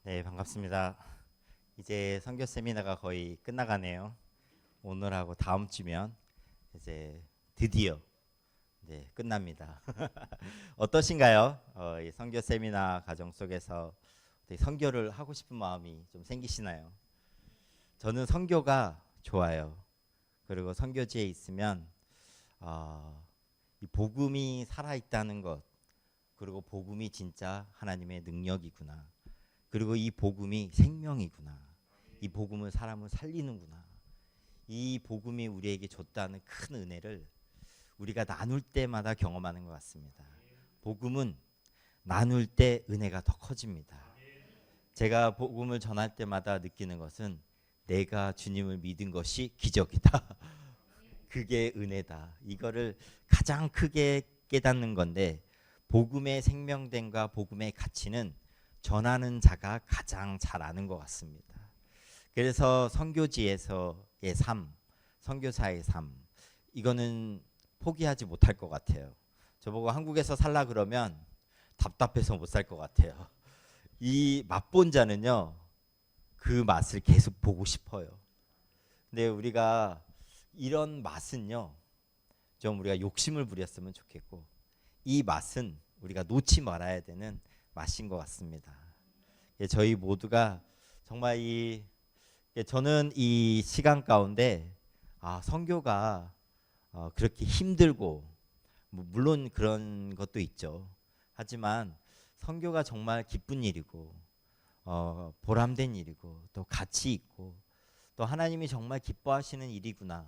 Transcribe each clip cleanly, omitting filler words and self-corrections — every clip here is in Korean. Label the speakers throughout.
Speaker 1: 네, 반갑습니다. 이제 선교 세미나가 거의 끝나가네요. 오늘하고 다음 주면 이제 드디어 끝납니다. 어떠신가요? 이 선교 세미나 과정 속에서 선교를 하고 싶은 마음이 좀 생기시나요? 저는 선교가 좋아요. 그리고 선교지에 있으면 이 복음이 살아있다는 것, 그리고 복음이 진짜 하나님의 능력이구나. 그리고 이 복음이 생명이구나. 이 복음은 사람을 살리는구나. 이 복음이 우리에게 줬다는 큰 은혜를 우리가 나눌 때마다 경험하는 것 같습니다. 복음은 나눌 때 은혜가 더 커집니다. 제가 복음을 전할 때마다 느끼는 것은 내가 주님을 믿은 것이 기적이다. 그게 은혜다. 이거를 가장 크게 깨닫는 건데, 복음의 생명됨과 복음의 가치는 전하는 자가 가장 잘 아는 것 같습니다. 그래서 선교지에서의 삶, 선교사의 삶, 이거는 포기하지 못할 것 같아요. 저보고 한국에서 살라 그러면 답답해서 못 살 것 같아요. 이 맛본 자는요, 그 맛을 계속 보고 싶어요. 근데 우리가 이런 맛은요, 좀 우리가 욕심을 부렸으면 좋겠고, 이 맛은 우리가 놓지 말아야 되는 맛인 것 같습니다. 저희 모두가 정말 저는 이 시간 가운데 선교가 그렇게 힘들고, 물론 그런 것도 있죠. 하지만 선교가 정말 기쁜 일이고 보람된 일이고 또 가치 있고 또 하나님이 정말 기뻐하시는 일이구나.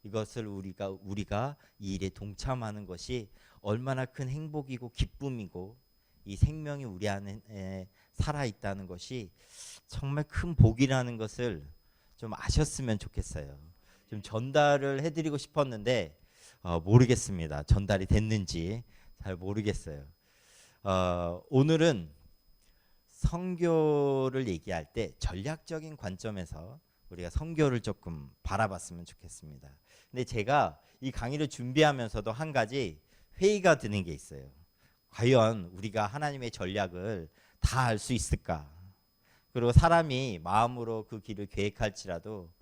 Speaker 1: 이것을 우리가 이 일에 동참하는 것이 얼마나 큰 행복이고 기쁨이고 이 생명이 우리 안에 살아있다는 것이 정말 큰 복이라는 것을 좀 아셨으면 좋겠어요. 좀 전달을 해드리고 싶었는데 모르겠습니다. 전달이 됐는지 잘 모르겠어요. 오늘은 선교를 얘기할 때 전략적인 관점에서 우리가 선교를 조금 바라봤으면 좋겠습니다. 근데 제가 이 강의를 준비하면서도 한 가지 회의가 드는 게 있어요. 과연 우리가 하나님의 전략을 다 알 수 있을까? 그리고 사람이 마음으로 그 길을 계획할지라도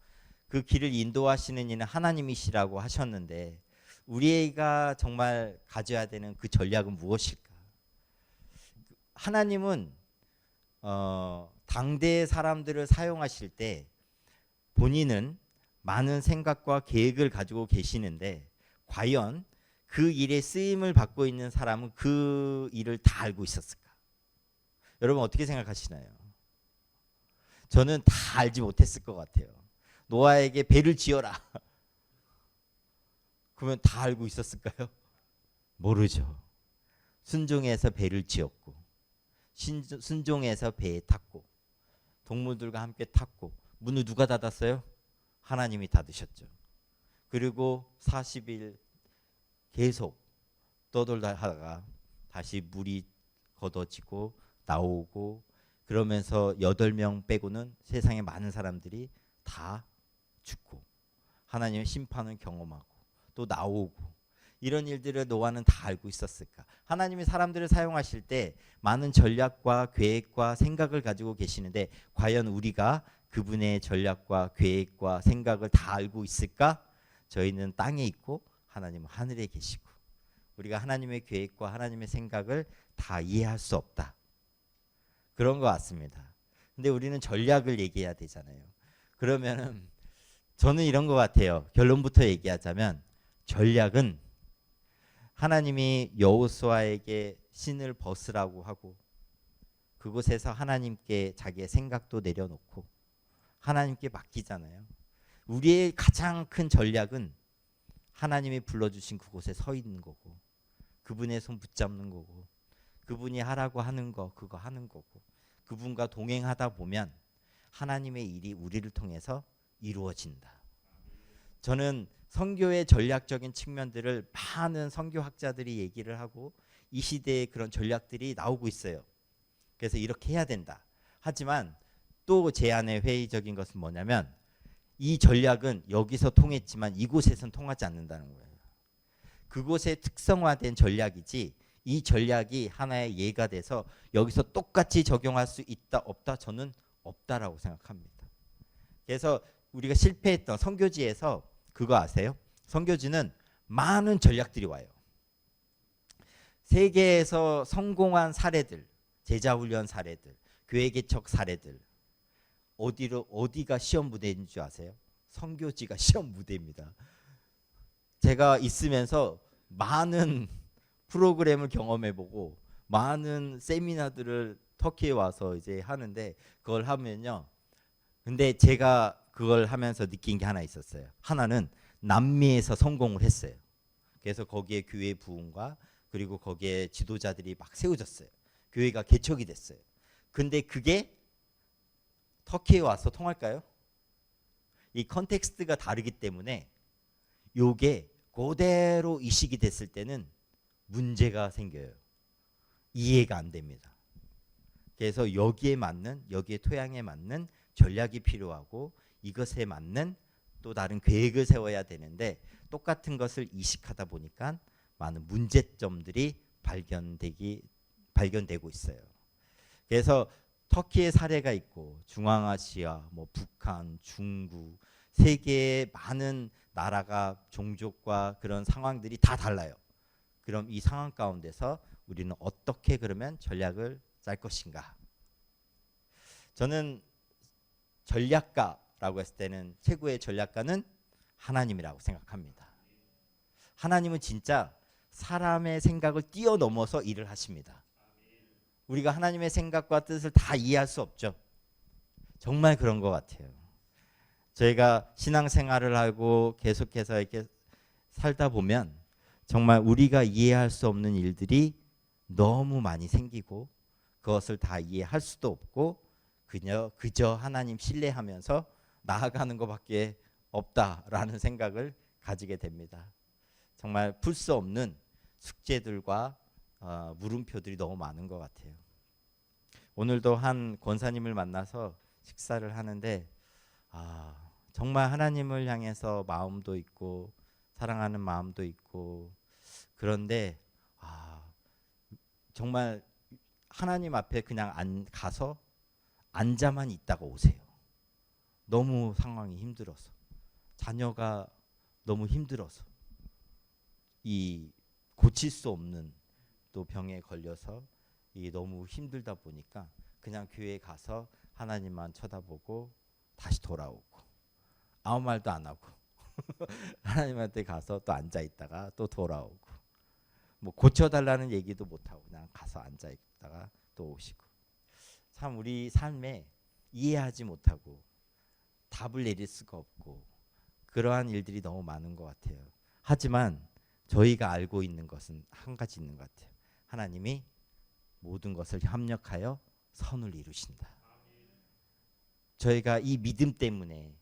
Speaker 1: 그 길을 인도하시는 이는 하나님이시라고 하셨는데 우리가 정말 가져야 되는 그 전략은 무엇일까? 하나님은 당대의 사람들을 사용하실 때 본인은 많은 생각과 계획을 가지고 계시는데 과연 그 일에 쓰임을 받고 있는 사람은 그 일을 다 알고 있었을까? 여러분 어떻게 생각하시나요? 저는 다 알지 못했을 것 같아요. 노아에게 배를 지어라. 그러면 다 알고 있었을까요? 모르죠. 순종해서 배를 지었고 순종해서 배에 탔고 동물들과 함께 탔고 문을 누가 닫았어요? 하나님이 닫으셨죠. 그리고 40일 계속 떠돌다 하다가 다시 물이 걷어지고 나오고 그러면서 8명 빼고는 세상에 많은 사람들이 다 죽고 하나님의 심판을 경험하고 또 나오고 이런 일들을 노아는 다 알고 있었을까? 하나님이 사람들을 사용하실 때 많은 전략과 계획과 생각을 가지고 계시는데 과연 우리가 그분의 전략과 계획과 생각을 다 알고 있을까? 저희는 땅에 있고 하나님은 하늘에 계시고 우리가 하나님의 계획과 하나님의 생각을 다 이해할 수 없다. 그런 것 같습니다. 근데 우리는 전략을 얘기해야 되잖아요. 그러면은 저는 이런 것 같아요. 결론부터 얘기하자면 전략은 하나님이 여호수아에게 신을 벗으라고 하고 그곳에서 하나님께 자기의 생각도 내려놓고 하나님께 맡기잖아요. 우리의 가장 큰 전략은 하나님이 불러주신 그곳에 서 있는 거고 그분의 손 붙잡는 거고 그분이 하라고 하는 거 그거 하는 거고 그분과 동행하다 보면 하나님의 일이 우리를 통해서 이루어진다. 저는 선교의 전략적인 측면들을 많은 선교학자들이 얘기를 하고 이 시대에 그런 전략들이 나오고 있어요. 그래서 이렇게 해야 된다. 하지만 또 제 안에 회의적인 것은 뭐냐면 이 전략은 여기서 통했지만 이곳에선 통하지 않는다는 거예요. 그곳에 특성화된 전략이지 이 전략이 하나의 예가 돼서 여기서 똑같이 적용할 수 있다 없다? 저는 없다라고 생각합니다. 그래서 우리가 실패했던 선교지에서 그거 아세요? 선교지는 많은 전략들이 와요. 세계에서 성공한 사례들, 제자훈련 사례들, 교회 개척 사례들, 어디가 시험 무대인 줄 아세요? 선교지가 시험 무대입니다. 제가 있으면서 많은 프로그램을 경험해보고 많은 세미나들을 터키에 와서 이제 하는데, 그걸 하면요, 근데 제가 그걸 하면서 느낀 게 하나 있었어요. 하나는 남미에서 성공을 했어요. 그래서 거기에 교회 부흥과 그리고 거기에 지도자들이 막 세워졌어요. 교회가 개척이 됐어요. 근데 그게 터키에 와서 통할까요? 이 컨텍스트가 다르기 때문에 요게 그대로 이식이 됐을 때는 문제가 생겨요. 이해가 안 됩니다. 그래서 여기에 토양에 맞는 전략이 필요하고 이것에 맞는 또 다른 계획을 세워야 되는데, 똑같은 것을 이식하다 보니까 많은 문제점들이 발견되고 있어요. 그래서 터키의 사례가 있고 중앙아시아, 북한, 중국, 세계의 많은 나라가 종족과 그런 상황들이 다 달라요. 그럼 이 상황 가운데서 우리는 어떻게 그러면 전략을 짤 것인가? 저는 전략가라고 했을 때는 최고의 전략가는 하나님이라고 생각합니다. 하나님은 진짜 사람의 생각을 뛰어넘어서 일을 하십니다. 우리가 하나님의 생각과 뜻을 다 이해할 수 없죠. 정말 그런 것 같아요. 저희가 신앙생활을 하고 계속해서 이렇게 살다 보면 정말 우리가 이해할 수 없는 일들이 너무 많이 생기고 그것을 다 이해할 수도 없고 그저 하나님 신뢰하면서 나아가는 것밖에 없다라는 생각을 가지게 됩니다. 정말 풀 수 없는 숙제들과 물음표들이 너무 많은 것 같아요. 오늘도 한 권사님을 만나서 식사를 하는데 정말 하나님을 향해서 마음도 있고 사랑하는 마음도 있고, 그런데 정말 하나님 앞에 그냥 가서 앉아만 있다가 오세요. 너무 상황이 힘들어서, 자녀가 너무 힘들어서, 이 고칠 수 없는 또 병에 걸려서 이 너무 힘들다 보니까 그냥 교회에 가서 하나님만 쳐다보고 다시 돌아오고 아무 말도 안 하고 하나님한테 가서 또 앉아 있다가 또 돌아오고, 고쳐달라는 얘기도 못 하고 그냥 가서 앉아 있다가 또 오시고, 참 우리 삶에 이해하지 못하고 답을 내릴 수가 없고 그러한 일들이 너무 많은 것 같아요. 하지만 저희가 알고 있는 것은 한 가지 있는 것 같아요. 하나님이 모든 것을 협력하여 선을 이루신다. 저희가 이 믿음 때문에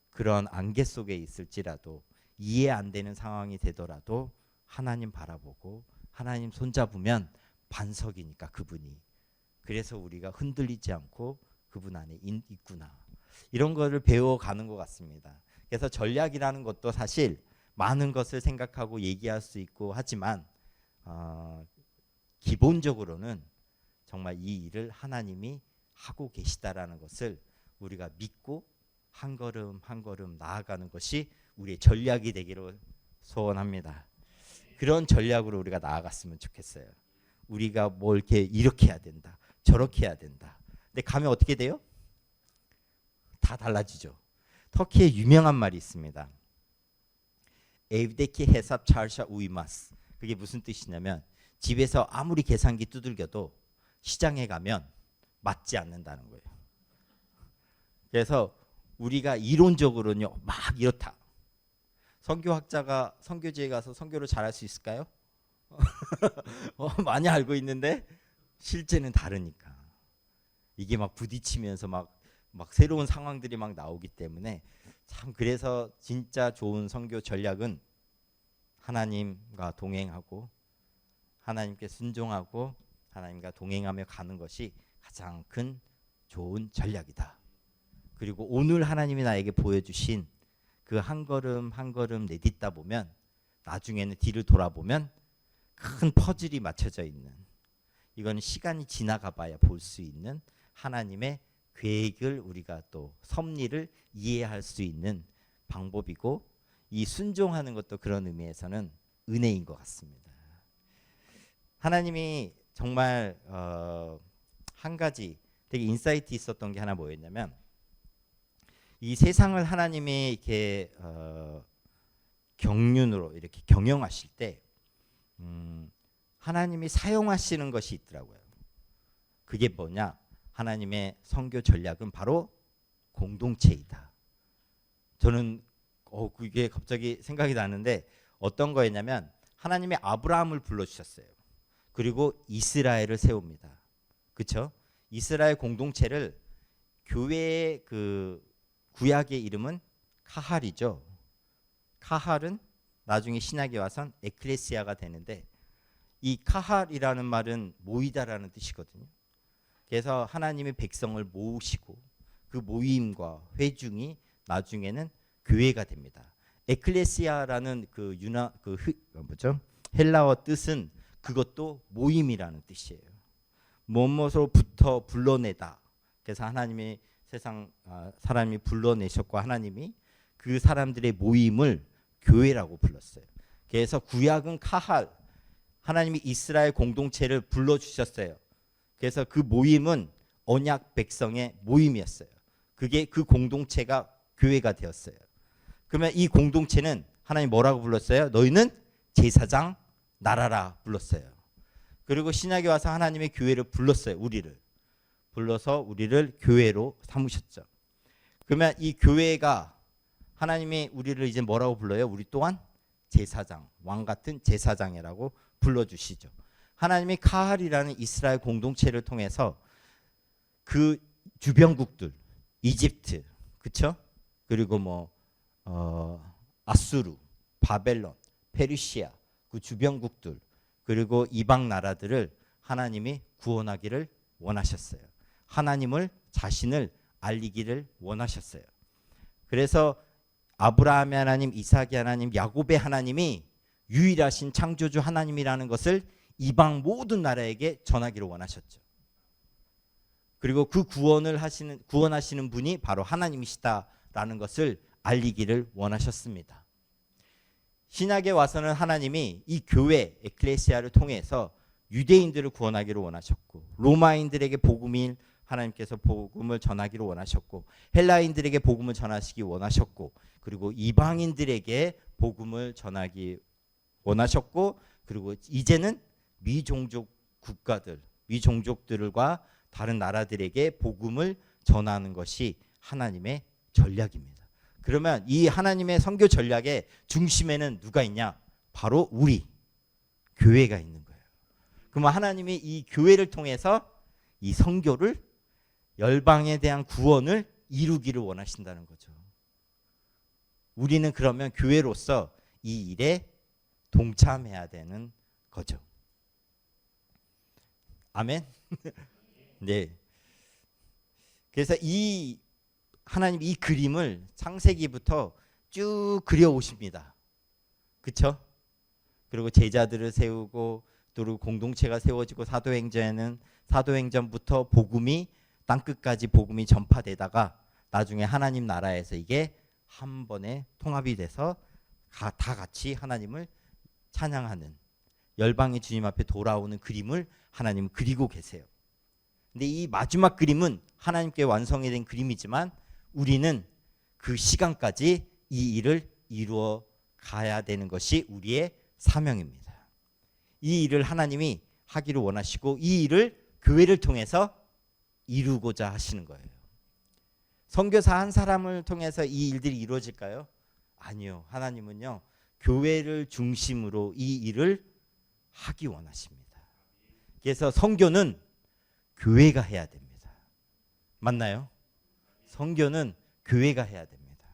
Speaker 1: 그런 안개 속에 있을지라도, 이해 안 되는 상황이 되더라도 하나님 바라보고 하나님 손잡으면 반석이니까 그분이, 그래서 우리가 흔들리지 않고 그분 안에 있구나, 이런 거를 배워가는 것 같습니다. 그래서 전략이라는 것도 사실 많은 것을 생각하고 얘기할 수 있고 하지만 기본적으로는 정말 이 일을 하나님이 하고 계시다라는 것을 우리가 믿고 한 걸음 한 걸음 나아가는 것이 우리의 전략이 되기를 소원합니다. 그런 전략으로 우리가 나아갔으면 좋겠어요. 우리가 뭘 이렇게 해야 된다, 저렇게 해야 된다. 근데 가면 어떻게 돼요? 다 달라지죠. 터키에 유명한 말이 있습니다. 에브데키 헤삽 차르샤 우이마스. 그게 무슨 뜻이냐면 집에서 아무리 계산기 두들겨도 시장에 가면 맞지 않는다는 거예요. 그래서 우리가 이론적으로는요 막 이렇다. 선교학자가 선교지에 가서 선교를 잘할 수 있을까요? 많이 알고 있는데 실제는 다르니까 이게 막 부딪히면서 막 새로운 상황들이 막 나오기 때문에, 참 그래서 진짜 좋은 선교 전략은 하나님과 동행하고 하나님께 순종하고 하나님과 동행하며 가는 것이 가장 큰 좋은 전략이다. 그리고 오늘 하나님이 나에게 보여주신 그 한 걸음 한 걸음 내딛다 보면 나중에는 뒤를 돌아보면 큰 퍼즐이 맞춰져 있는, 이건 시간이 지나가 봐야 볼 수 있는 하나님의 계획을 우리가 또 섭리를 이해할 수 있는 방법이고, 이 순종하는 것도 그런 의미에서는 은혜인 것 같습니다. 하나님이 정말 한 가지 되게 인사이트 있었던 게 하나 뭐였냐면, 이 세상을 하나님이 이렇게 경륜으로 이렇게 경영하실 때 하나님이 사용하시는 것이 있더라고요. 그게 뭐냐? 하나님의 선교 전략은 바로 공동체이다. 저는 그게 갑자기 생각이 나는데, 어떤 거였냐면 하나님이 아브라함을 불러주셨어요. 그리고 이스라엘을 세웁니다. 그렇죠? 이스라엘 공동체를, 교회의 그 구약의 이름은 카할이죠. 카할은 나중에 신약에 와선 에클레시아가 되는데, 이 카할이라는 말은 모이다라는 뜻이거든요. 그래서 하나님의 백성을 모으시고 그 모임과 회중이 나중에는 교회가 됩니다. 에클레시아라는 그 헬라어 뜻은 그것도 모임이라는 뜻이에요. 무엇으로부터 불러내다. 그래서 하나님이 세상 사람이 불러내셨고, 하나님이 그 사람들의 모임을 교회라고 불렀어요. 그래서 구약은 카할, 하나님이 이스라엘 공동체를 불러주셨어요. 그래서 그 모임은 언약 백성의 모임이었어요. 그게 그 공동체가 교회가 되었어요. 그러면 이 공동체는 하나님 뭐라고 불렀어요? 너희는 제사장 나라라 불렀어요. 그리고 신약에 와서 하나님의 교회를 불렀어요. 우리를 불러서 우리를 교회로 삼으셨죠. 그러면 이 교회가, 하나님이 우리를 이제 뭐라고 불러요? 우리 또한 제사장, 왕 같은 제사장이라고 불러주시죠. 하나님이 카할이라는 이스라엘 공동체를 통해서 그 주변국들, 이집트, 그렇죠? 그리고 아수르, 바벨론, 페르시아, 그 주변국들, 그리고 이방 나라들을 하나님이 구원하기를 원하셨어요. 하나님을, 자신을 알리기를 원하셨어요. 그래서 아브라함의 하나님, 이삭의 하나님, 야곱의 하나님이 유일하신 창조주 하나님이라는 것을 이방 모든 나라에게 전하기를 원하셨죠. 그리고 그 구원하시는 분이 바로 하나님이시다라는 것을 알리기를 원하셨습니다. 신약에 와서는 하나님이 이 교회 에클레시아를 통해서 유대인들을 구원하기를 원하셨고, 로마인들에게 하나님께서 복음을 전하기를 원하셨고, 헬라인들에게 복음을 전하시기 원하셨고, 그리고 이방인들에게 복음을 전하기 원하셨고, 그리고 이제는 미종족 국가들, 미종족들과 다른 나라들에게 복음을 전하는 것이 하나님의 전략입니다. 그러면 이 하나님의 선교 전략의 중심에는 누가 있냐? 바로 우리 교회가 있는 거예요. 그러면 하나님이 이 교회를 통해서 이 선교를, 열방에 대한 구원을 이루기를 원하신다는 거죠. 우리는 그러면 교회로서 이 일에 동참해야 되는 거죠. 아멘. 네. 그래서 하나님 이 그림을 창세기부터 쭉 그려 오십니다. 그렇죠? 그리고 제자들을 세우고, 또 공동체가 세워지고, 사도행전부터 복음이 땅끝까지 복음이 전파되다가 나중에 하나님 나라에서 이게 한 번에 통합이 돼서 다 같이 하나님을 찬양하는, 열방의 주님 앞에 돌아오는 그림을 하나님은 그리고 계세요. 근데 이 마지막 그림은 하나님께 완성이 된 그림이지만, 우리는 그 시간까지 이 일을 이루어 가야 되는 것이 우리의 사명입니다. 이 일을 하나님이 하기를 원하시고, 이 일을 교회를 통해서 이루고자 하시는 거예요. 선교사 한 사람을 통해서 이 일들이 이루어질까요? 아니요. 하나님은요, 교회를 중심으로 이 일을 하기 원하십니다. 그래서 선교는 교회가 해야 됩니다. 맞나요? 선교는 교회가 해야 됩니다.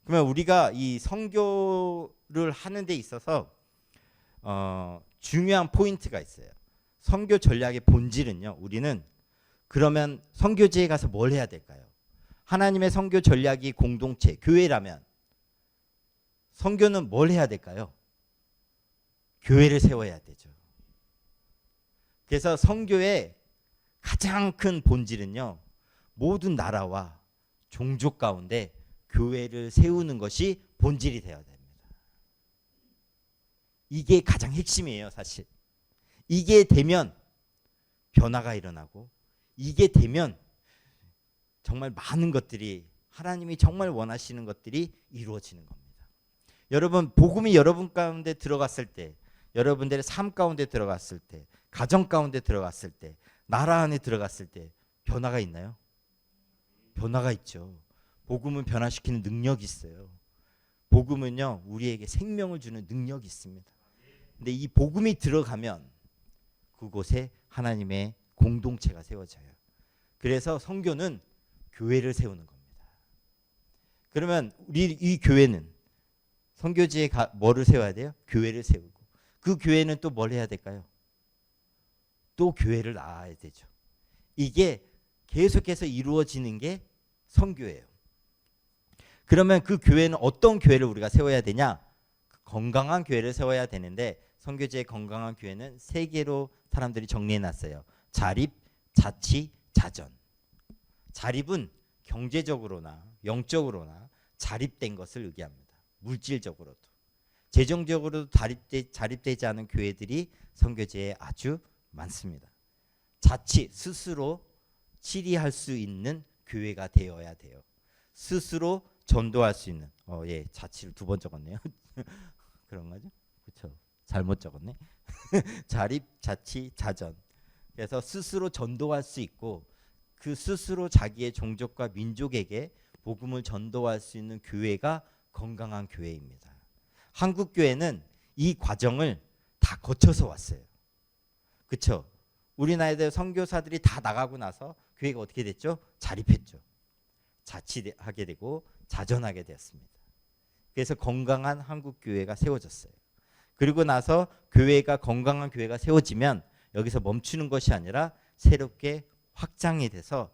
Speaker 1: 그러면 우리가 이 선교를 하는 데 있어서 중요한 포인트가 있어요. 선교 전략의 본질은요, 우리는 그러면 선교지에 가서 뭘 해야 될까요? 하나님의 선교 전략이 공동체, 교회라면 선교는 뭘 해야 될까요? 교회를 세워야 되죠. 그래서 선교의 가장 큰 본질은요, 모든 나라와 종족 가운데 교회를 세우는 것이 본질이 되어야 됩니다. 이게 가장 핵심이에요, 사실. 이게 되면 변화가 일어나고, 이게 되면 정말 많은 것들이, 하나님이 정말 원하시는 것들이 이루어지는 겁니다. 여러분, 복음이 여러분 가운데 들어갔을 때, 여러분들의 삶 가운데 들어갔을 때, 가정 가운데 들어갔을 때, 나라 안에 들어갔을 때 변화가 있나요? 변화가 있죠. 복음은 변화시키는 능력이 있어요. 복음은요, 우리에게 생명을 주는 능력이 있습니다. 근데 이 복음이 들어가면 그곳에 하나님의 공동체가 세워져요. 그래서 선교는 교회를 세우는 겁니다. 그러면 우리 이 교회는 선교지에 뭐를 세워야 돼요? 교회를 세우고, 그 교회는 또 뭘 해야 될까요? 또 교회를 낳아야 되죠. 이게 계속해서 이루어지는 게 선교예요. 그러면 그 교회는 어떤 교회를 우리가 세워야 되냐? 건강한 교회를 세워야 되는데, 선교지의 건강한 교회는 세 개로 사람들이 정리해 놨어요. 자립, 자치, 자전. 자립은 경제적으로나 영적으로나 자립된 것을 의미합니다. 물질적으로도. 재정적으로도 자립되지 않은 교회들이 선교지에 아주 많습니다. 자치, 스스로 치리할 수 있는 교회가 되어야 돼요. 스스로 전도할 수 있는. 자치를 2번 적었네요. 그런 거죠? 그렇죠. 잘못 적었네. 자립, 자치, 자전. 그래서 스스로 전도할 수 있고, 그 스스로 자기의 종족과 민족에게 복음을 전도할 수 있는 교회가 건강한 교회입니다. 한국 교회는 이 과정을 다 거쳐서 왔어요. 그렇죠? 우리나라의 선교사들이 다 나가고 나서 교회가 어떻게 됐죠? 자립했죠. 자치하게 되고 자전하게 되었습니다. 그래서 건강한 한국 교회가 세워졌어요. 그리고 나서 교회가, 건강한 교회가 세워지면 여기서 멈추는 것이 아니라 새롭게 확장이 돼서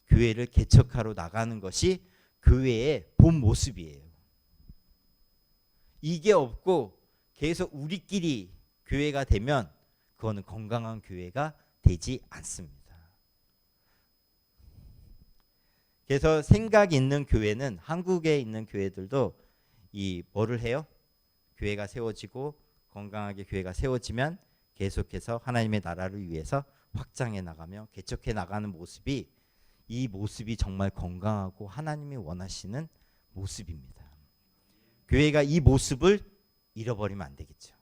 Speaker 1: 교회를 개척하러 나가는 것이 교회의 본 모습이에요. 이게 없고 계속 우리끼리 교회가 되면 그거는 건강한 교회가 되지 않습니다. 그래서 생각 있는 교회는, 한국에 있는 교회들도 이 뭐를 해요? 교회가 세워지고 건강하게 교회가 세워지면 계속해서 하나님의 나라를 위해서 확장해 나가며 개척해 나가는 모습이, 이 모습이 정말 건강하고 하나님이 원하시는 모습입니다. 교회가 이 모습을 잃어버리면 안 되겠죠.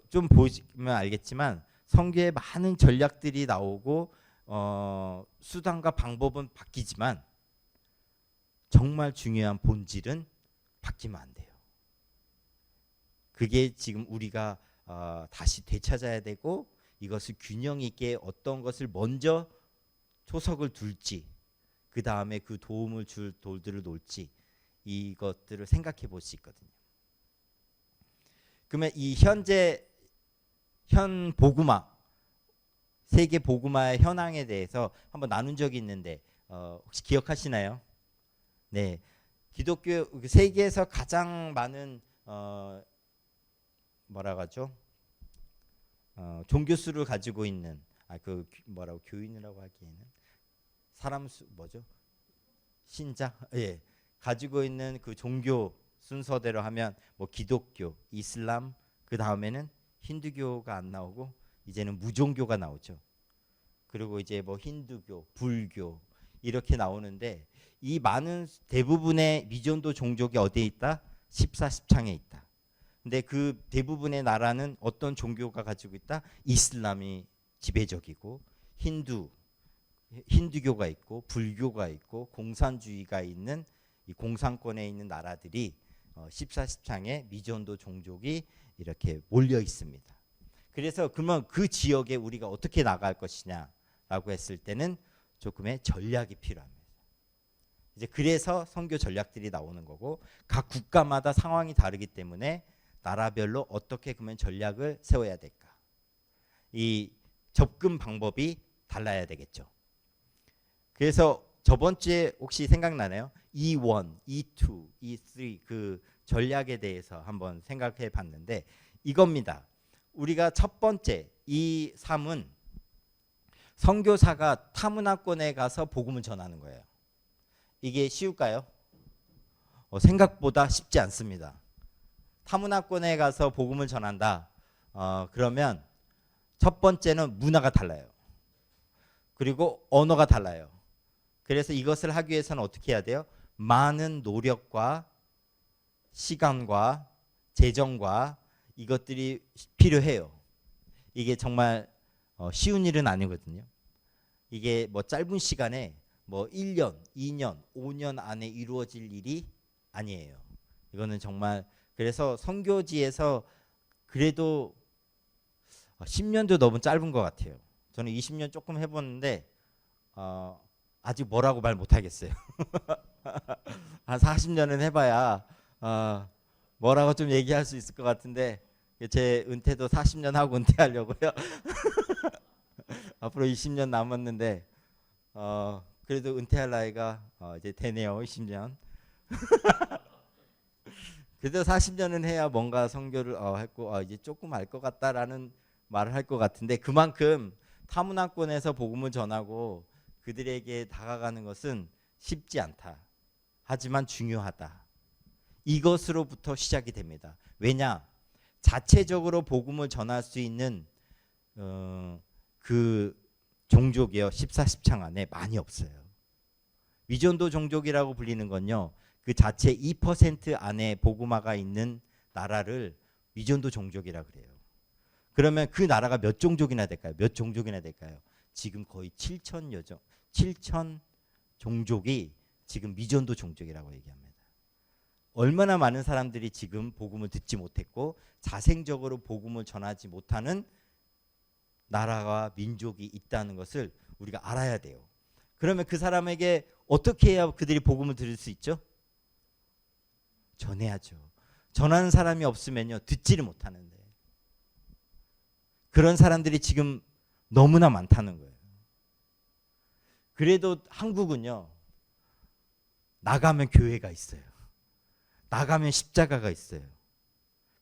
Speaker 1: 좀 보시면 알겠지만 선교에 많은 전략들이 나오고 수단과 방법은 바뀌지만 정말 중요한 본질은 바뀌면 안 돼요. 그게 지금 우리가 다시 되찾아야 되고, 이것을 균형 있게 어떤 것을 먼저 초석을 둘지, 그 다음에 그 도움을 줄 돌들을 놓을지, 이것들을 생각해 볼 수 있거든요. 그러면 이 현 복음화, 세계 복음화의 현황에 대해서 한번 나눈 적이 있는데 혹시 기억하시나요? 네, 기독교 세계에서 가장 많은 뭐라고 하죠? 종교 수를 가지고 있는, 교인이라고 하기에는 사람 수 뭐죠? 신자, 가지고 있는 그 종교 순서대로 하면 뭐 기독교, 이슬람, 그 다음에는 힌두교가 안 나오고 이제는 무종교가 나오죠. 그리고 이제 뭐 힌두교, 불교 이렇게 나오는데, 이 많은 대부분의 미전도 종족이 어디에 있다? 14, 10창에 있다. 근데 그 대부분의 나라는 어떤 종교가 가지고 있다? 이슬람이 지배적이고, 힌두교가 있고, 불교가 있고, 공산주의가 있는 이 공산권에 있는 나라들이 14, 10창에 미전도 종족이 이렇게 몰려 있습니다. 그래서 그러면 그 지역에 우리가 어떻게 나갈 것이냐라고 했을 때는 조금의 전략이 필요합니다. 이제 그래서 선교 전략들이 나오는 거고, 각 국가마다 상황이 다르기 때문에 나라별로 어떻게 그러면 전략을 세워야 될까? 이 접근 방법이 달라야 되겠죠. 그래서 저번 주에 혹시 생각나나요? E1, E2, E3 그 전략에 대해서 한번 생각해 봤는데, 이겁니다. 우리가 첫 번째 이 삶은 선교사가 타문화권에 가서 복음을 전하는 거예요. 이게 쉬울까요? 생각보다 쉽지 않습니다. 타문화권에 가서 복음을 전한다. 그러면 첫 번째는 문화가 달라요. 그리고 언어가 달라요. 그래서 이것을 하기 위해서는 어떻게 해야 돼요? 많은 노력과 시간과 재정과 이것들이 필요해요. 이게 정말 쉬운 일은 아니거든요. 이게 뭐 짧은 시간에 뭐 1년, 2년, 5년 안에 이루어질 일이 아니에요. 이거는 정말 그래서 선교지에서 그래도 10년도 너무 짧은 것 같아요. 저는 20년 조금 해봤는데 아직 뭐라고 말 못하겠어요. 한 40년은 해봐야 뭐라고 좀 얘기할 수 있을 것 같은데 제 은퇴도 40년 하고 은퇴하려고요. 앞으로 20년 남았는데 그래도 은퇴할 나이가 이제 되네요. 20년. 그래도 40년은 해야 뭔가 선교를 했고 이제 조금 알 것 같다라는 말을 할 것 같은데 그만큼 타문화권에서 복음을 전하고 그들에게 다가가는 것은 쉽지 않다. 하지만 중요하다. 이것으로부터 시작이 됩니다. 왜냐? 자체적으로 복음을 전할 수 있는 그 종족이요. 14, 10창 안에 많이 없어요. 위전도 종족이라고 불리는 건요. 그 자체 2% 안에 복음화가 있는 나라를 위전도 종족이라 그래요. 그러면 그 나라가 몇 종족이나 될까요? 몇 종족이나 될까요? 지금 거의 7천 종족이 지금 미전도 종족이라고 얘기합니다. 얼마나 많은 사람들이 지금 복음을 듣지 못했고 자생적으로 복음을 전하지 못하는 나라와 민족이 있다는 것을 우리가 알아야 돼요. 그러면 그 사람에게 어떻게 해야 그들이 복음을 들을 수 있죠? 전해야죠. 전하는 사람이 없으면요 듣지를 못하는데 그런 사람들이 지금 너무나 많다는 거예요. 그래도 한국은요 나가면 교회가 있어요. 나가면 십자가가 있어요.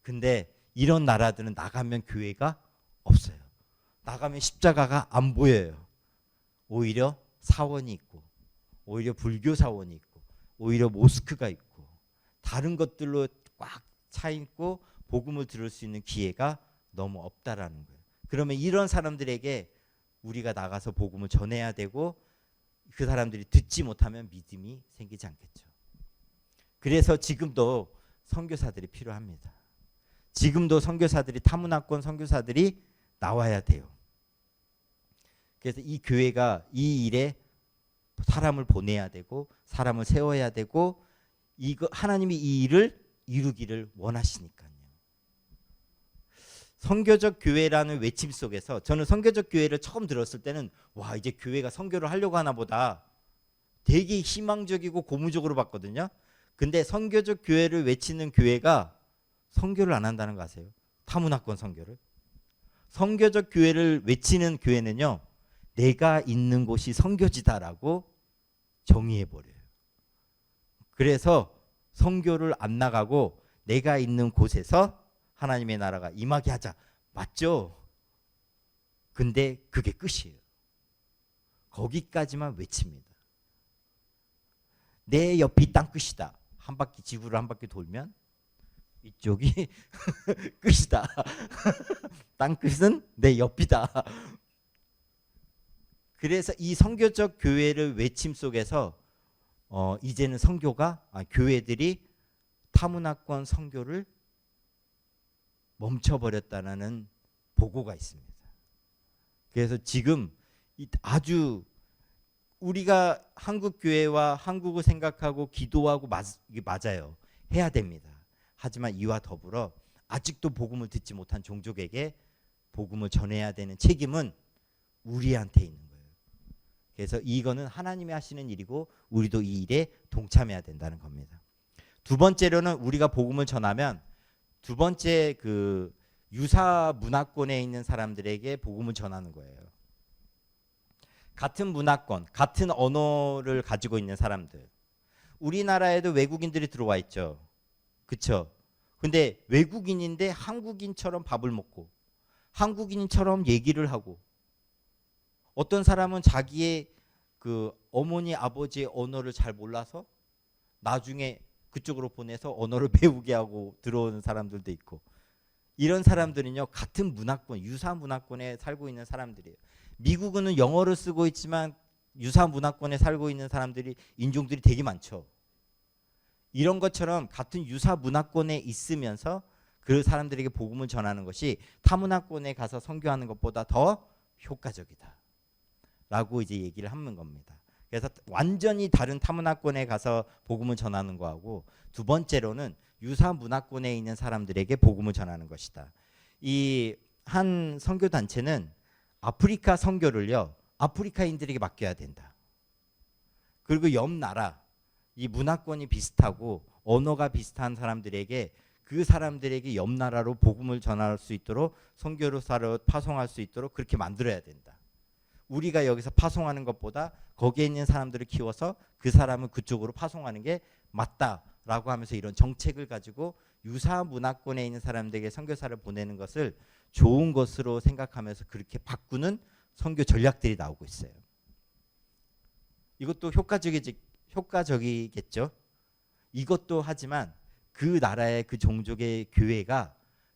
Speaker 1: 근데 이런 나라들은 나가면 교회가 없어요. 나가면 십자가가 안 보여요. 오히려 사원이 있고 오히려 불교 사원이 있고 오히려 모스크가 있고 다른 것들로 꽉 차 있고 복음을 들을 수 있는 기회가 너무 없다라는 거예요. 그러면 이런 사람들에게 우리가 나가서 복음을 전해야 되고 그 사람들이 듣지 못하면 믿음이 생기지 않겠죠. 그래서 지금도 선교사들이 필요합니다. 지금도 선교사들이 타문화권 선교사들이 나와야 돼요. 그래서 이 교회가 이 일에 사람을 보내야 되고 사람을 세워야 되고 하나님이 이 일을 이루기를 원하시니까요. 선교적 교회라는 외침 속에서 저는 선교적 교회를 처음 들었을 때는 와 이제 교회가 선교를 하려고 하나 보다 되게 희망적이고 고무적으로 봤거든요. 근데 선교적 교회를 외치는 교회가 선교를 안 한다는 거 아세요? 타문화권 선교를. 선교적 교회를 외치는 교회는요. 내가 있는 곳이 선교지다라고 정의해버려요. 그래서 선교를 안 나가고 내가 있는 곳에서 하나님의 나라가 임하게 하자. 맞죠? 근데 그게 끝이에요. 거기까지만 외칩니다. 내 옆이 땅끝이다. 한 바퀴 지구를 한 바퀴 돌면 이쪽이 끝이다. 땅끝은 내 옆이다. 그래서 이 선교적 교회를 외침 속에서 이제는 교회들이 타문화권 선교를 멈춰버렸다는 보고가 있습니다. 그래서 지금 아주 우리가 한국 교회와 한국을 생각하고 기도하고 맞아요. 해야 됩니다. 하지만 이와 더불어 아직도 복음을 듣지 못한 종족에게 복음을 전해야 되는 책임은 우리한테 있는 거예요. 그래서 이거는 하나님이 하시는 일이고 우리도 이 일에 동참해야 된다는 겁니다. 두 번째로는 우리가 복음을 전하면 두 번째 그 유사 문화권에 있는 사람들에게 복음을 전하는 거예요. 같은 문화권, 같은 언어를 가지고 있는 사람들. 우리나라에도 외국인들이 들어와 있죠. 그렇죠? 근데 외국인인데 한국인처럼 밥을 먹고 한국인처럼 얘기를 하고, 어떤 사람은 자기의 그 어머니 아버지의 언어를 잘 몰라서 나중에 그쪽으로 보내서 언어를 배우게 하고 들어오는 사람들도 있고, 이런 사람들은요 같은 문화권, 유사 문화권에 살고 있는 사람들이에요. 미국은 영어를 쓰고 있지만 유사 문화권에 살고 있는 사람들이, 인종들이 되게 많죠. 이런 것처럼 같은 유사 문화권에 있으면서 그 사람들에게 복음을 전하는 것이 타 문화권에 가서 선교하는 것보다 더 효과적이다 라고 이제 얘기를 하는 겁니다. 그래서 완전히 다른 타 문화권에 가서 복음을 전하는 거하고, 두 번째로는 유사 문화권에 있는 사람들에게 복음을 전하는 것이다. 이 한 선교 단체는 아프리카 선교를요 아프리카인들에게 맡겨야 된다. 그리고 옆 나라, 이 문화권이 비슷하고 언어가 비슷한 사람들에게, 그 사람들에게 옆 나라로 복음을 전할 수 있도록, 선교사로 파송할 수 있도록 그렇게 만들어야 된다. 우리가 여기서 파송하는 것보다 거기에 있는 사람들을 키워서 그 사람을 그쪽으로 파송하는 게 맞다라고 하면서, 이런 정책을 가지고 유사 문화권에 있는 사람들에게 선교사를 보내는 것을 좋은 것으로 생각하면서 그렇게 바꾸는 선교 전략들이 나오고 있어요. 이것도 효과적이겠죠. 이것도 하지만 그 나라의 그 종족의 교회가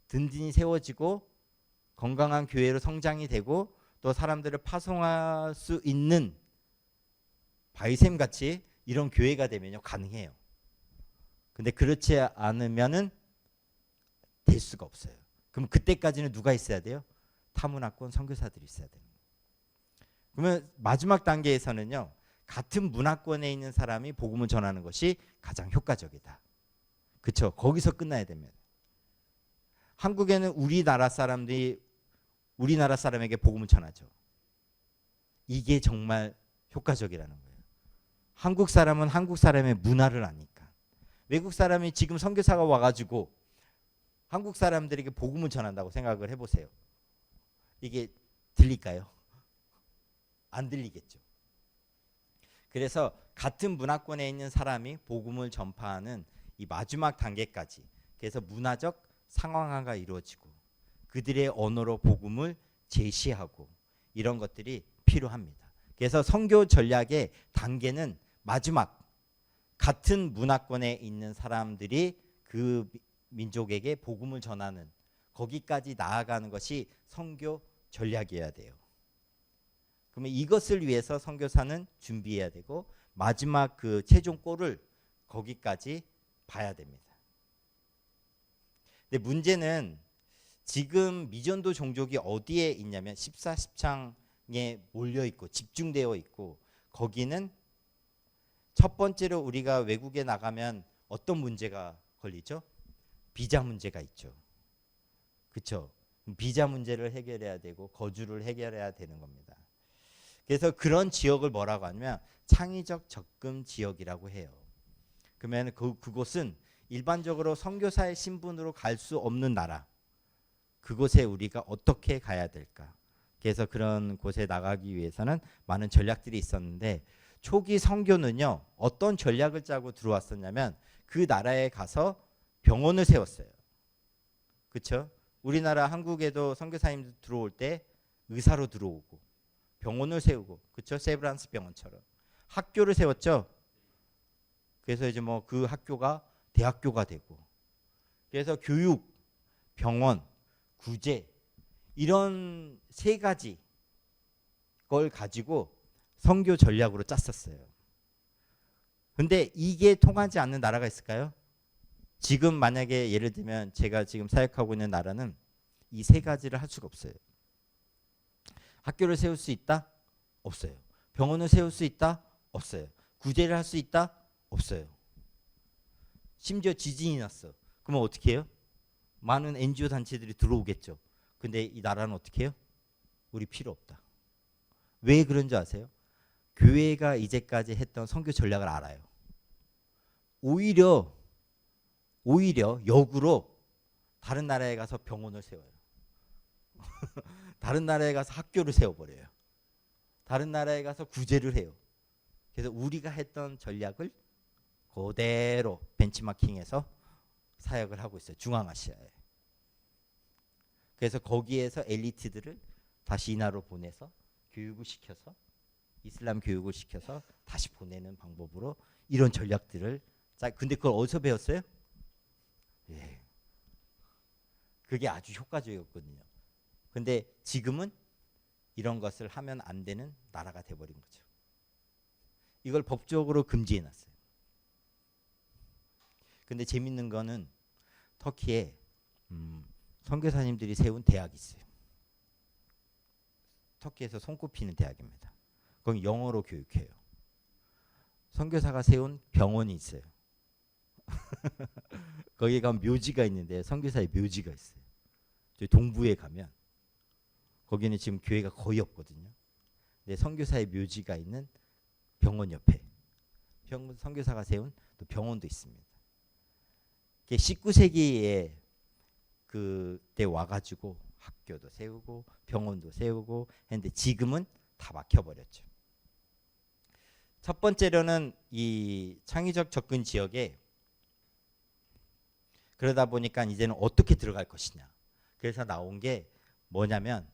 Speaker 1: 든든히 세워지고 건강한 교회로 성장이 되고 또 사람들을 파송할 수 있는 바이샘 같이 이런 교회가 되면요 가능해요. 근데 그렇지 않으면은 될 수가 없어요. 그럼 그때까지는 누가 있어야 돼요? 타문화권 선교사들이 있어야 돼요. 그러면 마지막 단계에서는요 같은 문화권에 있는 사람이 복음을 전하는 것이 가장 효과적이다. 그렇죠? 거기서 끝나야 됩니다. 한국에는 우리나라 사람들이 우리나라 사람에게 복음을 전하죠. 이게 정말 효과적이라는 거예요. 한국 사람은 한국 사람의 문화를 아니까. 외국 사람이 지금 선교사가 와가지고 한국 사람들에게 복음을 전한다고 생각을 해보세요. 이게 들릴까요? 안 들리겠죠. 그래서 같은 문화권에 있는 사람이 복음을 전파하는 이 마지막 단계까지, 그래서 문화적 상황화가 이루어지고 그들의 언어로 복음을 제시하고, 이런 것들이 필요합니다. 그래서 선교 전략의 단계는 마지막, 같은 문화권에 있는 사람들이 그 민족에게 복음을 전하는 거기까지 나아가는 것이 선교 전략이어야 돼요. 그러면 이것을 위해서 선교사는 준비해야 되고, 마지막 그 최종 골을 거기까지 봐야 됩니다. 근데 문제는 지금 미전도 종족이 어디에 있냐면 14, 10장에 몰려 있고 집중되어 있고, 거기는 첫 번째로 우리가 외국에 나가면 어떤 문제가 걸리죠? 비자 문제가 있죠. 그렇죠? 비자 문제를 해결해야 되고 거주를 해결해야 되는 겁니다. 그래서 그런 지역을 뭐라고 하냐면 창의적 접근 지역이라고 해요. 그러면 그곳은 일반적으로 선교사의 신분으로 갈 수 없는 나라, 그곳에 우리가 어떻게 가야 될까? 그래서 그런 곳에 나가기 위해서는 많은 전략들이 있었는데, 초기 선교는요 어떤 전략을 짜고 들어왔었냐면 그 나라에 가서 병원을 세웠어요. 그렇죠? 우리나라 한국에도 선교사님들 들어올 때 의사로 들어오고 병원을 세우고, 그렇죠? 세브란스 병원처럼 학교를 세웠죠. 그래서 이제 뭐 그 학교가 대학교가 되고, 그래서 교육, 병원, 구제, 이런 세 가지 걸 가지고 선교 전략으로 짰었어요. 근데 이게 통하지 않는 나라가 있을까요? 지금 만약에 예를 들면 제가 지금 사역하고 있는 나라는 이 세 가지를 할 수가 없어요. 학교를 세울 수 있다? 없어요. 병원을 세울 수 있다? 없어요. 구제를 할 수 있다? 없어요. 심지어 지진이 났어. 그러면 어떻게 해요? 많은 NGO 단체들이 들어오겠죠. 근데 이 나라는 어떻게 해요? 우리 필요 없다. 왜 그런 줄 아세요? 교회가 이제까지 했던 선교 전략을 알아요. 오히려 역으로 다른 나라에 가서 병원을 세워요. 다른 나라에 가서 학교를 세워버려요. 다른 나라에 가서 구제를 해요. 그래서 우리가 했던 전략을 그대로 벤치마킹해서 사역을 하고 있어요. 중앙아시아에. 그래서 거기에서 엘리트들을 다시 이나로 보내서 교육을 시켜서 이슬람 교육을 시켜서 다시 보내는 방법으로 이런 전략들을 근데 그걸 어디서 배웠어요? 예. 그게 아주 효과적이었거든요. 근데 지금은 이런 것을 하면 안 되는 나라가 돼버린 거죠. 이걸 법적으로 금지해 놨어요. 근데 재밌는 거는 터키에 선교사님들이 세운 대학이 있어요. 터키에서 손꼽히는 대학입니다. 거기 영어로 교육해요. 선교사가 세운 병원이 있어요. 거기에 가면 묘지가 있는데 선교사의 묘지가 있어요. 저희 동부에 가면 거기는 지금 교회가 거의 없거든요. 근데 선교사의 묘지가 있는 병원 옆에 선교사가 세운 또 병원도 있습니다. 19세기에 그때 와가지고 학교도 세우고 병원도 세우고 했는데 지금은 다 막혀버렸죠. 첫 번째로는 이 창의적 접근 지역에 그러다 보니까 이제는 어떻게 들어갈 것이냐. 그래서 나온 게 뭐냐면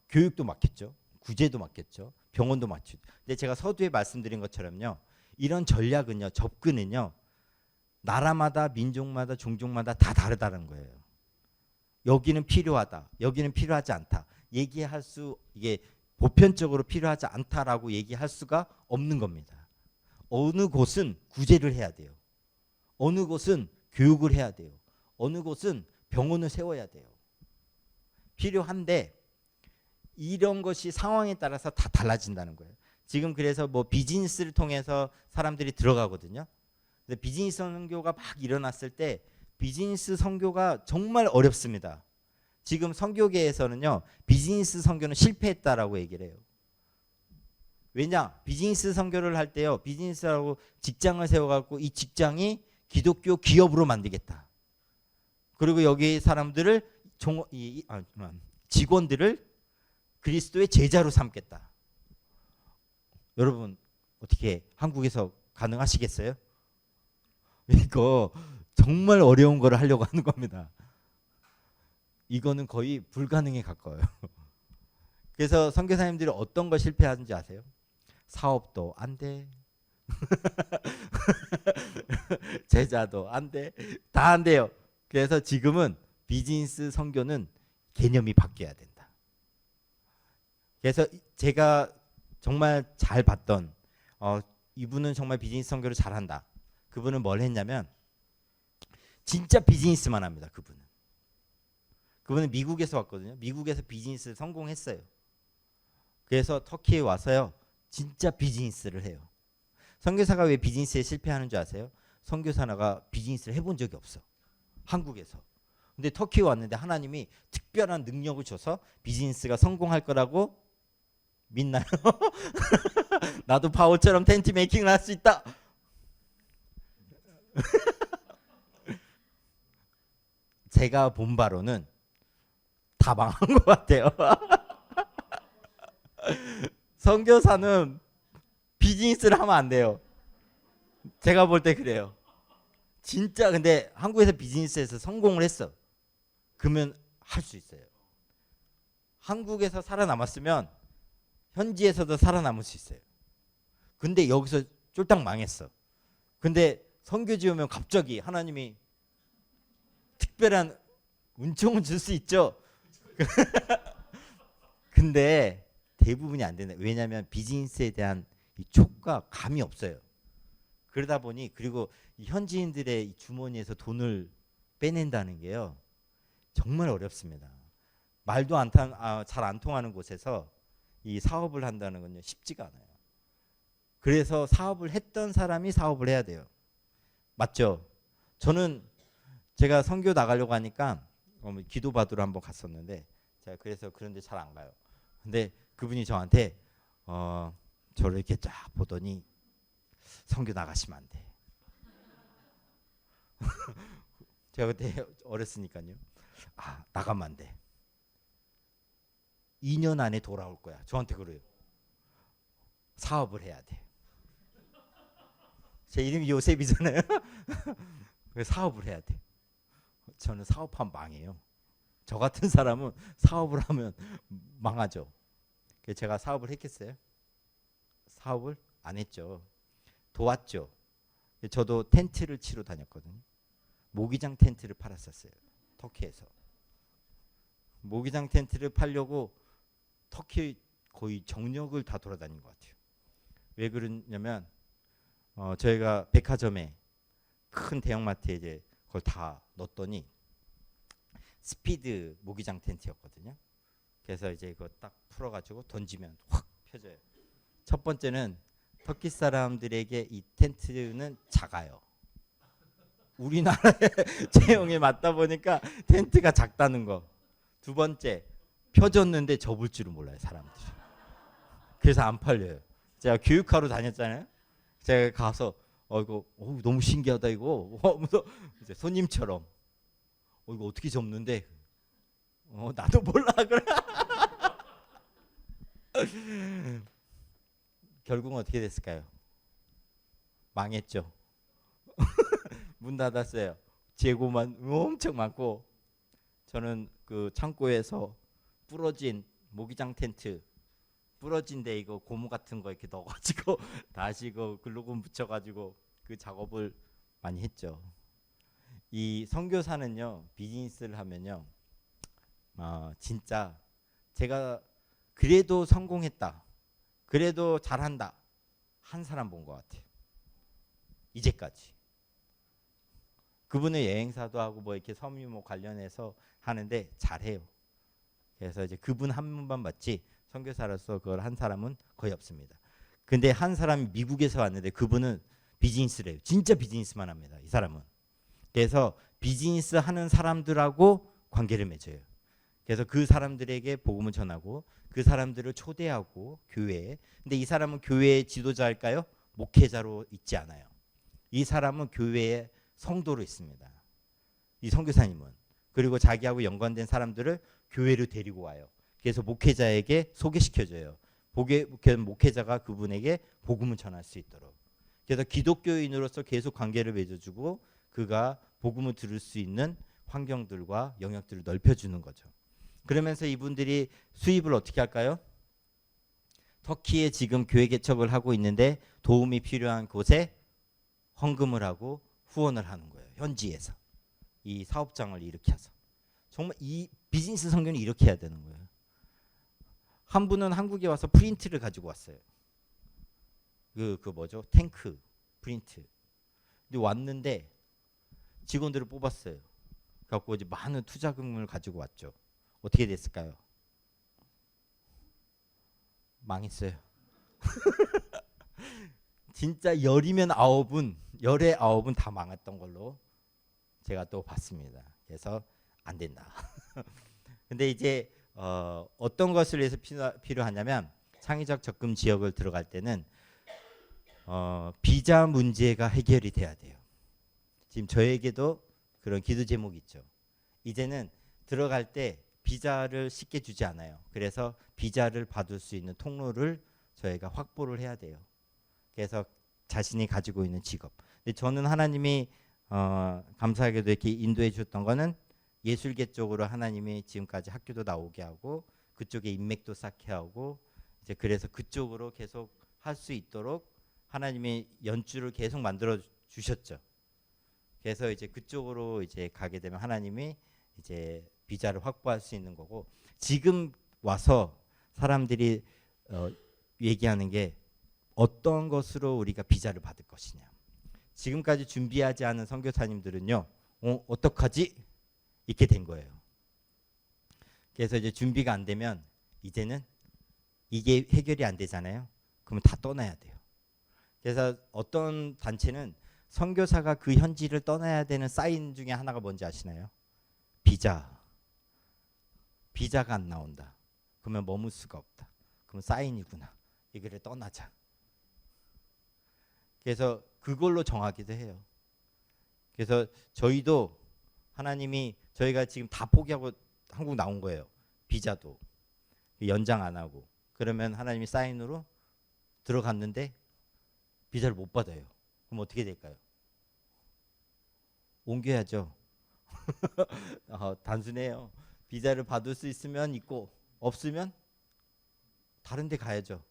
Speaker 1: 교육도 막혔죠. 구제도 막혔죠. 병원도 막혔죠. 근데 제가 서두에 말씀드린 것처럼요. 이런 전략은요. 접근은요. 나라마다 민족마다 종족마다 다 다르다는 거예요. 여기는 필요하다. 여기는 필요하지 않다. 이게 보편적으로 필요하지 않다라고 얘기할 수가 없는 겁니다. 어느 곳은 구제를 해야 돼요. 어느 곳은 교육을 해야 돼요. 어느 곳은 병원을 세워야 돼요. 필요한데 이런 것이 상황에 따라서 다 달라진다는 거예요. 지금 그래서 뭐 비즈니스를 통해서 사람들이 들어가거든요. 근데 비즈니스 선교가 막 일어났을 때 비즈니스 선교가 정말 어렵습니다. 지금 선교계에서는요. 비즈니스 선교는 실패했다라고 얘기를 해요. 왜냐? 비즈니스 선교를 할 때요. 비즈니스라고 직장을 세워갖고 이 직장이 기독교 기업으로 만들겠다. 그리고 여기 사람들을 직원들을 그리스도의 제자로 삼겠다. 여러분 어떻게 한국에서 가능하시겠어요? 이거 정말 어려운 거를 하려고 하는 겁니다. 이거는 거의 불가능에 가까워요. 그래서 선교사님들이 어떤 거 실패하는지 아세요? 사업도 안 돼. 제자도 안 돼. 다 안 돼요. 그래서 지금은 비즈니스 선교는 개념이 바뀌어야 된다. 그래서 제가 정말 잘 봤던 이분은 정말 비즈니스 선교를 잘한다. 그분은 뭘 했냐면 진짜 비즈니스만 합니다. 그분은 미국에서 왔거든요. 미국에서 비즈니스 성공했어요. 그래서 터키에 와서요. 진짜 비즈니스를 해요. 선교사가 왜 비즈니스에 실패하는 줄 아세요? 선교사가 비즈니스를 해본 적이 없어. 한국에서. 근데 터키에 왔는데 하나님이 특별한 능력을 줘서 비즈니스가 성공할 거라고 믿나요? 나도 바오처럼 텐트 메이킹을 할 수 있다. 제가 본 바로는 다 망한 것 같아요. 선교사는 비즈니스를 하면 안 돼요. 제가 볼 때 그래요. 진짜 근데 한국에서 비즈니스에서 성공을 했어. 그러면 할 수 있어요. 한국에서 살아남았으면 현지에서도 살아남을 수 있어요. 근데 여기서 쫄딱 망했어. 근데 선교 지으면 갑자기 하나님이 특별한 은총을 줄 수 있죠. 근데 대부분이 안 된다. 왜냐하면 비즈니스에 대한 이 촉과 감이 없어요. 그러다 보니 그리고 현지인들의 주머니에서 돈을 빼낸다는 게요. 정말 어렵습니다. 말도 잘 안 통하는 곳에서 이 사업을 한다는 건요. 쉽지가 않아요. 그래서 사업을 했던 사람이 사업을 해야 돼요. 맞죠? 저는 제가 선교 나가려고 하니까 기도 받으러 한번 갔었는데 제가 그래서 그런데 잘 안 가요. 근데 그분이 저한테 저를 이렇게 쫙 보더니 선교 나가시면 안 돼. 제가 그때 어렸으니까요. 나가면 안 돼. 2년 안에 돌아올 거야. 저한테 그래요. 사업을 해야 돼. 제 이름이 요셉이잖아요. 사업을 해야 돼. 저는 사업하면 망해요. 저 같은 사람은 사업을 하면 망하죠. 그래서 제가 사업을 했겠어요? 사업을 안 했죠. 도왔죠. 저도 텐트를 치러 다녔거든요. 모기장 텐트를 팔았었어요. 터키에서. 모기장 텐트를 팔려고 터키 거의 정력을 다 돌아다닌 것 같아요. 왜 그러냐면 저희가 백화점에 큰 대형마트에 이제 그걸 다 넣었더니 스피드 모기장 텐트였거든요. 그래서 이제 이거 딱 풀어가지고 던지면 확 펴져요. 첫 번째는 터키 사람들에게 이 텐트는 작아요. 우리나라의 체형에 맞다 보니까 텐트가 작다는 거. 두 번째, 펴졌는데 접을 줄은 몰라요, 사람들이. 그래서 안 팔려요. 제가 교육하러 다녔잖아요. 제가 가서 이거 너무 신기하다 이거. 하면서 이제 손님처럼 이거 어떻게 접는데? 나도 몰라 그래. 결국은 어떻게 됐을까요? 망했죠. 문 닫았어요. 재고만 엄청 많고 저는 그 창고에서 부러진 모기장 텐트 부러진데 이거 고무 같은 거 이렇게 넣어가지고 다시 그 글루건 붙여가지고 그 작업을 많이 했죠. 이 선교사는요 비즈니스를 하면요 진짜 제가 그래도 성공했다 그래도 잘한다 한 사람 본 것 같아요. 이제까지 그분의 여행사도 하고 뭐 이렇게 섬유모 관련해서 하는데 잘해요. 그래서 이제 그분 한 분만 봤지 선교사로서 그걸 한 사람은 거의 없습니다. 근데 한 사람이 미국에서 왔는데 그분은 비즈니스를 해요. 진짜 비즈니스만 합니다. 이 사람은. 그래서 비즈니스 하는 사람들하고 관계를 맺어요. 그래서 그 사람들에게 복음을 전하고 그 사람들을 초대하고 교회에. 근데 이 사람은 교회의 지도자일까요? 목회자로 있지 않아요. 이 사람은 교회의 성도로 있습니다. 이 선교사님은. 그리고 자기하고 연관된 사람들을 교회로 데리고 와요. 그래서 목회자에게 소개시켜줘요. 목회자가 그분에게 복음을 전할 수 있도록. 그래서 기독교인으로서 계속 관계를 맺어주고 그가 복음을 들을 수 있는 환경들과 영역들을 넓혀주는 거죠. 그러면서 이분들이 수입을 어떻게 할까요? 터키에 지금 교회 개척을 하고 있는데 도움이 필요한 곳에 헌금을 하고 후원을 하는 거예요. 현지에서. 이 사업장을 일으켜서. 정말 이 비즈니스 성경이 이렇게 해야 되는 거예요. 한 분은 한국에 와서 프린트를 가지고 왔어요. 그 뭐죠? 탱크 프린트. 근데 왔는데 직원들을 뽑았어요. 갖고 이제 많은 투자금을 가지고 왔죠. 어떻게 됐을까요? 망했어요. 진짜 열이면 열의 아홉은 다 망했던 걸로 제가 또 봤습니다. 그래서 안 된다. 근데 이제 어떤 것을 위해서 필요하냐면 창의적 접근 지역을 들어갈 때는 비자 문제가 해결이 돼야 돼요. 지금 저에게도 그런 기도 제목이 있죠. 이제는 들어갈 때 비자를 쉽게 주지 않아요. 그래서 비자를 받을 수 있는 통로를 저희가 확보를 해야 돼요. 그래서 자신이 가지고 있는 직업. 근데 저는 하나님이 감사하게도 이렇게 인도해 주셨던 거는 예술계 쪽으로 하나님이 지금까지 학교도 나오게 하고 그쪽에 인맥도 쌓게 하고 이제 그래서 그쪽으로 계속 할 수 있도록 하나님이 연주를 계속 만들어 주셨죠. 그래서 이제 그쪽으로 이제 가게 되면 하나님이 이제 비자를 확보할 수 있는 거고 지금 와서 사람들이 얘기하는 게 어떤 것으로 우리가 비자를 받을 것이냐. 지금까지 준비하지 않은 선교사님들은요. 어떡하지? 이렇게 된 거예요. 그래서 이제 준비가 안 되면 이제는 이게 해결이 안 되잖아요. 그러면 다 떠나야 돼요. 그래서 어떤 단체는 선교사가 그 현지를 떠나야 되는 사인 중에 하나가 뭔지 아시나요? 비자. 비자가 안 나온다. 그러면 머물 수가 없다. 그럼 사인이구나. 이 길을 떠나자. 그래서 그걸로 정하기도 해요. 그래서 저희도 하나님이 저희가 지금 다 포기하고 한국 나온 거예요. 비자도 연장 안 하고. 그러면 하나님이 사인으로 들어갔는데 비자를 못 받아요. 그럼 어떻게 될까요? 옮겨야죠. 단순해요. 비자를 받을 수 있으면 있고 없으면 다른 데 가야죠.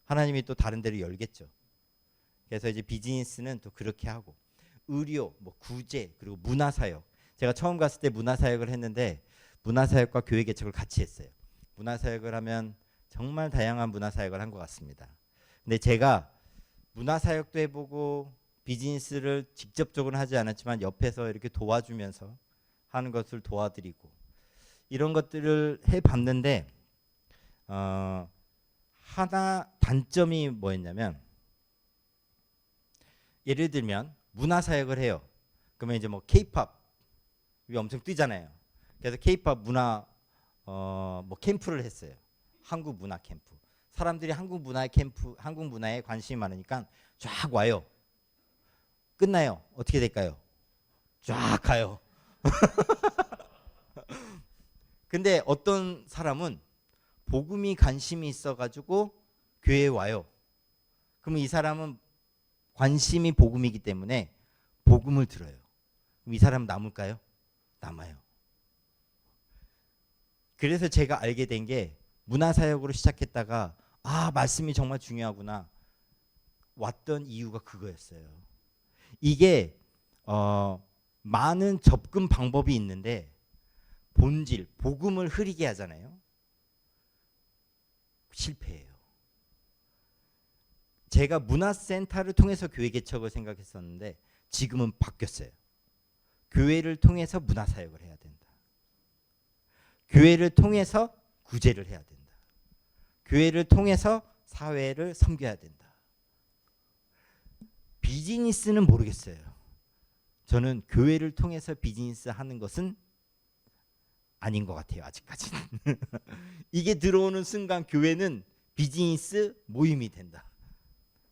Speaker 1: 하나님이 또 다른 데를 열겠죠. 그래서 이제 비즈니스는 또 그렇게 하고, 의료, 뭐 구제, 그리고 문화사역. 제가 처음 갔을 때 문화사역을 했는데 문화사역과 교회 개척을 같이 했어요. 문화사역을 하면 정말 다양한 문화사역을 한 것 같습니다. 근데 제가 문화사역도 해보고 비즈니스를 직접적으로 하지 않았지만 옆에서 이렇게 도와주면서 하는 것을 도와드리고 이런 것들을 해봤는데 하나 단점이 뭐였냐면, 예를 들면 문화사역을 해요. 그러면 이제 뭐 케이팝이 엄청 뜨잖아요. 그래서 케이팝 문화 뭐 캠프를 했어요. 한국 문화 캠프. 사람들이 한국 문화에 관심이 많으니까 쫙 와요. 끝나요. 어떻게 될까요? 쫙 가요. 근데 어떤 사람은 복음이 관심이 있어가지고 교회에 와요. 그러면 이 사람은 관심이 복음이기 때문에 복음을 들어요. 그럼 이 사람은 남을까요? 남아요. 그래서 제가 알게 된 게, 문화사역으로 시작했다가 말씀이 정말 중요하구나 왔던 이유가 그거였어요. 이게 많은 접근 방법이 있는데 본질, 복음을 흐리게 하잖아요. 실패해요. 제가 문화센터를 통해서 교회 개척을 생각했었는데 지금은 바뀌었어요. 교회를 통해서 문화사역을 해야 된다. 교회를 통해서 구제를 해야 된다. 교회를 통해서 사회를 섬겨야 된다. 비즈니스는 모르겠어요. 저는 교회를 통해서 비즈니스 하는 것은 아닌 것 같아요. 아직까지는. 이게 들어오는 순간 교회는 비즈니스 모임이 된다.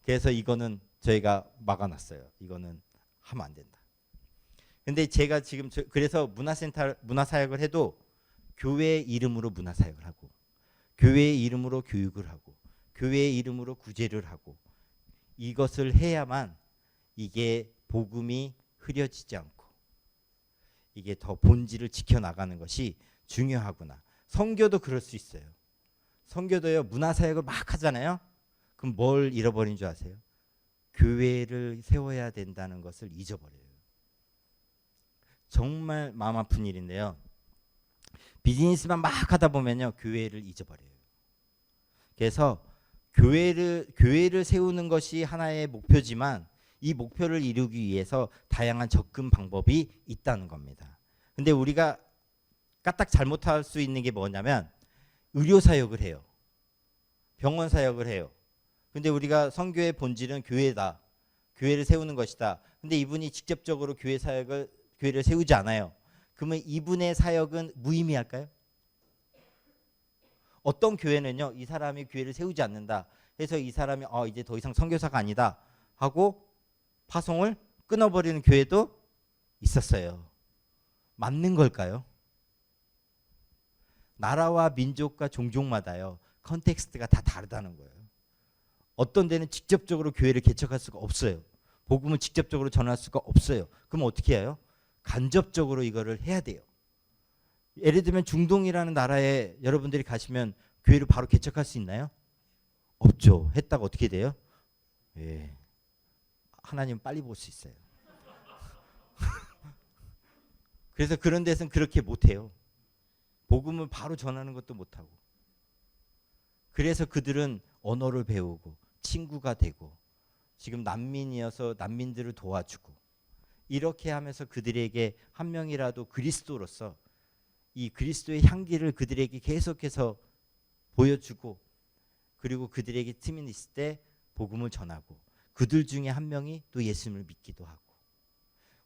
Speaker 1: 그래서 이거는 저희가 막아놨어요. 이거는 하면 안 된다. 근데 제가 지금 그래서 문화사역을 해도 교회의 이름으로 문화사역을 하고, 교회의 이름으로 교육을 하고, 교회의 이름으로 구제를 하고, 이것을 해야만 이게 복음이 흐려지지 않고 이게 더 본질을 지켜나가는 것이 중요하구나. 선교도 그럴 수 있어요. 선교도요, 문화사역을 막 하잖아요. 그럼 뭘 잃어버린 줄 아세요? 교회를 세워야 된다는 것을 잊어버려요. 정말 마음 아픈 일인데요. 비즈니스만 막 하다 보면요, 교회를 잊어버려요. 그래서 교회를 세우는 것이 하나의 목표지만 이 목표를 이루기 위해서 다양한 접근 방법이 있다는 겁니다. 근데 우리가 까딱 잘못할 수 있는 게 뭐냐면, 의료 사역을 해요. 병원 사역을 해요. 근데 우리가 선교의 본질은 교회다. 교회를 세우는 것이다. 근데 이분이 직접적으로 교회를 세우지 않아요. 그러면 이분의 사역은 무의미할까요? 어떤 교회는요, 이 사람이 교회를 세우지 않는다 해서 이 사람이 이제 더 이상 선교사가 아니다 하고 파송을 끊어버리는 교회도 있었어요. 맞는 걸까요? 나라와 민족과 종족마다요, 컨텍스트가 다 다르다는 거예요. 어떤 데는 직접적으로 교회를 개척할 수가 없어요. 복음을 직접적으로 전할 수가 없어요. 그럼 어떻게 해요? 간접적으로 이거를 해야 돼요. 예를 들면 중동이라는 나라에 여러분들이 가시면 교회를 바로 개척할 수 있나요? 없죠. 했다가 어떻게 돼요? 예. 하나님 빨리 볼 수 있어요. 그래서 그런 데서는 그렇게 못해요. 복음을 바로 전하는 것도 못하고. 그래서 그들은 언어를 배우고 친구가 되고 지금 난민이어서 난민들을 도와주고 이렇게 하면서 그들에게 한 명이라도 그리스도로서 이 그리스도의 향기를 그들에게 계속해서 보여주고, 그리고 그들에게 틈이 있을 때 복음을 전하고, 그들 중에 한 명이 또 예수님을 믿기도 하고.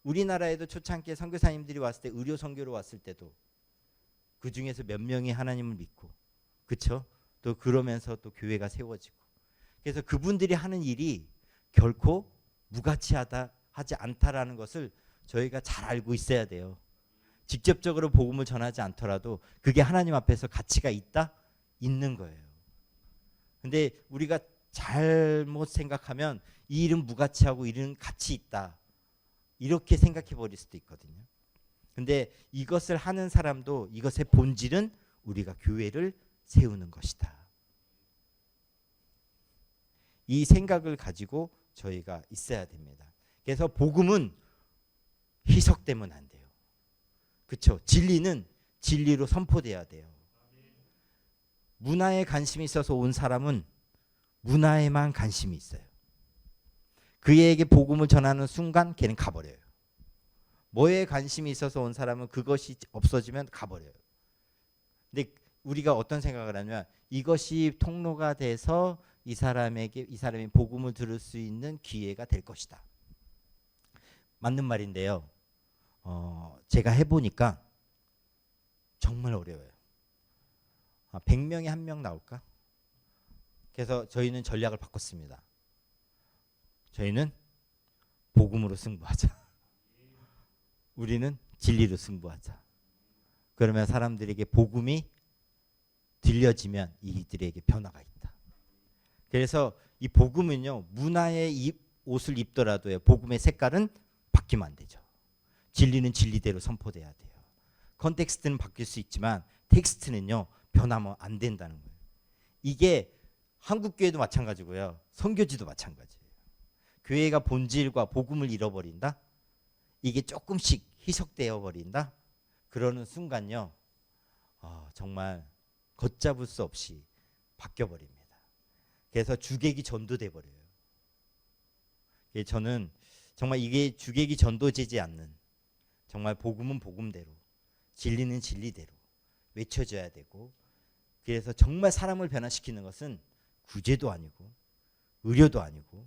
Speaker 1: 우리나라에도 초창기에 선교사님들이 왔을 때, 의료 선교로 왔을 때도 그 중에서 몇 명이 하나님을 믿고, 그렇죠? 또 그러면서 또 교회가 세워지고. 그래서 그분들이 하는 일이 결코 무가치하지 않다라는 것을 저희가 잘 알고 있어야 돼요. 직접적으로 복음을 전하지 않더라도 그게 하나님 앞에서 가치가 있는 거예요. 근데 우리가 잘못 생각하면 이 일은 무가치하고 이 일은 가치 있다. 이렇게 생각해 버릴 수도 있거든요. 근데 이것을 하는 사람도 이것의 본질은 우리가 교회를 세우는 것이다. 이 생각을 가지고 저희가 있어야 됩니다. 그래서 복음은 희석되면 안 돼요. 그렇죠? 진리는 진리로 선포돼야 돼요. 문화에 관심이 있어서 온 사람은 문화에만 관심이 있어요. 그에게 복음을 전하는 순간 걔는 가버려요. 뭐에 관심이 있어서 온 사람은 그것이 없어지면 가버려요. 근데 우리가 어떤 생각을 하냐면 이것이 통로가 돼서 이 사람이 복음을 들을 수 있는 기회가 될 것이다. 맞는 말인데요. 제가 해보니까 정말 어려워요. 100명에 1명 나올까? 그래서 저희는 전략을 바꿨습니다. 저희는 복음으로 승부하자. 우리는 진리로 승부하자. 그러면 사람들에게 복음이 들려지면 이들에게 변화가 있다. 그래서 이 복음은요, 문화의 옷을 입더라도요, 복음의 색깔은 바뀌면 안 되죠. 진리는 진리대로 선포돼야 돼요. 컨텍스트는 바뀔 수 있지만 텍스트는요, 변하면 안 된다는 거예요. 이게 한국교회도 마찬가지고요, 선교지도 마찬가지예요. 교회가 본질과 복음을 잃어버린다? 이게 조금씩 희석되어 버린다? 그러는 순간요, 정말 걷잡을 수 없이 바뀌어 버립니다. 그래서 주객이 전도돼 버려요. 저는 정말 이게 주객이 전도되지 않는, 정말 복음은 복음대로, 진리는 진리대로 외쳐져야 되고, 그래서 정말 사람을 변화시키는 것은 구제도 아니고 의료도 아니고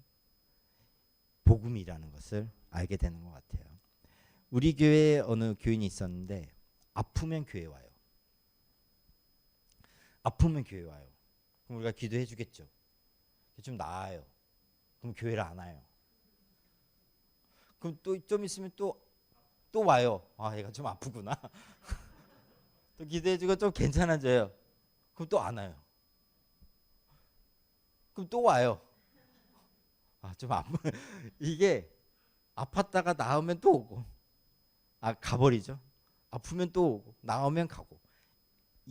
Speaker 1: 복음이라는 것을 알게 되는 것 같아요. 우리 교회에 어느 교인이 있었는데 아프면 교회 와요. 아프면 교회 와요. 그럼 우리가 기도해 주겠죠. 좀 나아요. 그럼 교회를 안 와요. 그럼 또 좀 있으면 또 와요. 얘가 좀 아프구나. 또 기도해 주고 좀 괜찮아져요. 그럼 또 안 와요. 그럼 또 와요. 좀 아프. 이게 아팠다가 나으면 또 오고, 가버리죠. 아프면 또 오고, 나오면 가고.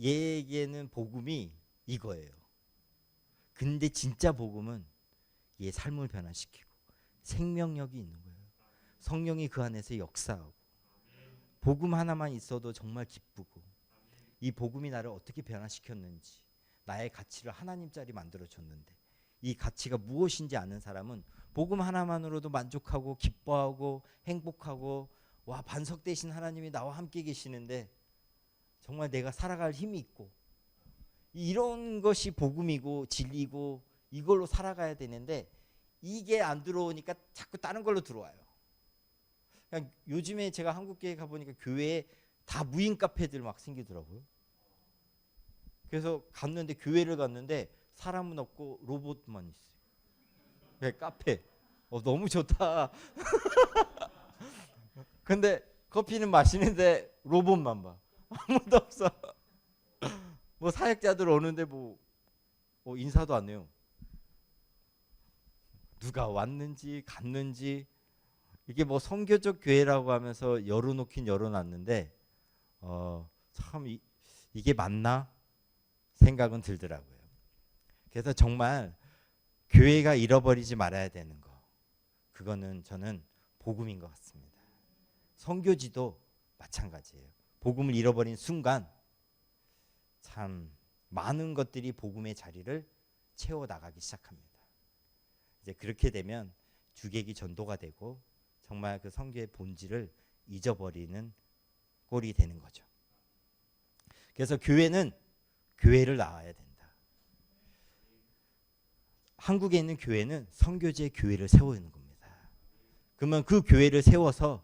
Speaker 1: 얘에게는 복음이 이거예요. 근데 진짜 복음은 얘 삶을 변화시키고 생명력이 있는 거예요. 성령이 그 안에서 역사하고, 복음 하나만 있어도 정말 기쁘고, 이 복음이 나를 어떻게 변화시켰는지, 나의 가치를 하나님짜리 만들어줬는데 이 가치가 무엇인지 아는 사람은 복음 하나만으로도 만족하고 기뻐하고 행복하고, 반석되신 하나님이 나와 함께 계시는데 정말 내가 살아갈 힘이 있고, 이런 것이 복음이고 진리고 이걸로 살아가야 되는데 이게 안 들어오니까 자꾸 다른 걸로 들어와요. 그냥 요즘에 제가 한국교회 가보니까 교회에 다 무인 카페들 막 생기더라고요. 그래서 교회를 갔는데 사람은 없고 로봇만 있어요. 네, 카페. 너무 좋다. 근데 커피는 마시는데 로봇만 봐. 아무도 없어. 뭐 사역자들 오는데 인사도 안 해요. 누가 왔는지 갔는지. 이게 선교적 교회라고 하면서 열어놓긴 열어놨는데 참 이게 맞나 생각은 들더라고요. 그래서 정말 교회가 잃어버리지 말아야 되는 거, 그거는 저는 복음인 것 같습니다. 선교지도 마찬가지예요. 복음을 잃어버린 순간 참 많은 것들이 복음의 자리를 채워나가기 시작합니다. 이제 그렇게 되면 주객이 전도가 되고 정말 그 선교의 본질을 잊어버리는 꼴이 되는 거죠. 그래서 교회는 교회를 낳아야 된다. 한국에 있는 교회는 선교지의 교회를 세우는 겁니다. 그러면 그 교회를 세워서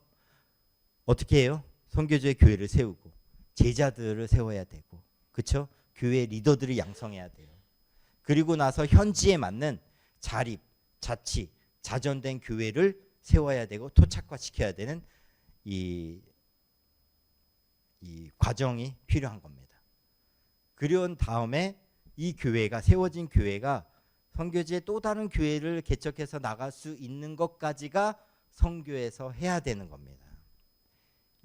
Speaker 1: 어떻게 해요? 선교지의 교회를 세우고 제자들을 세워야 되고, 그렇죠? 교회 리더들을 양성해야 돼요. 그리고 나서 현지에 맞는 자립, 자치, 자전된 교회를 세워야 되고 토착화시켜야 되는 이 과정이 필요한 겁니다. 그런 다음에 이 교회가 세워진 교회가 선교지에 또 다른 교회를 개척해서 나갈 수 있는 것까지가 선교에서 해야 되는 겁니다.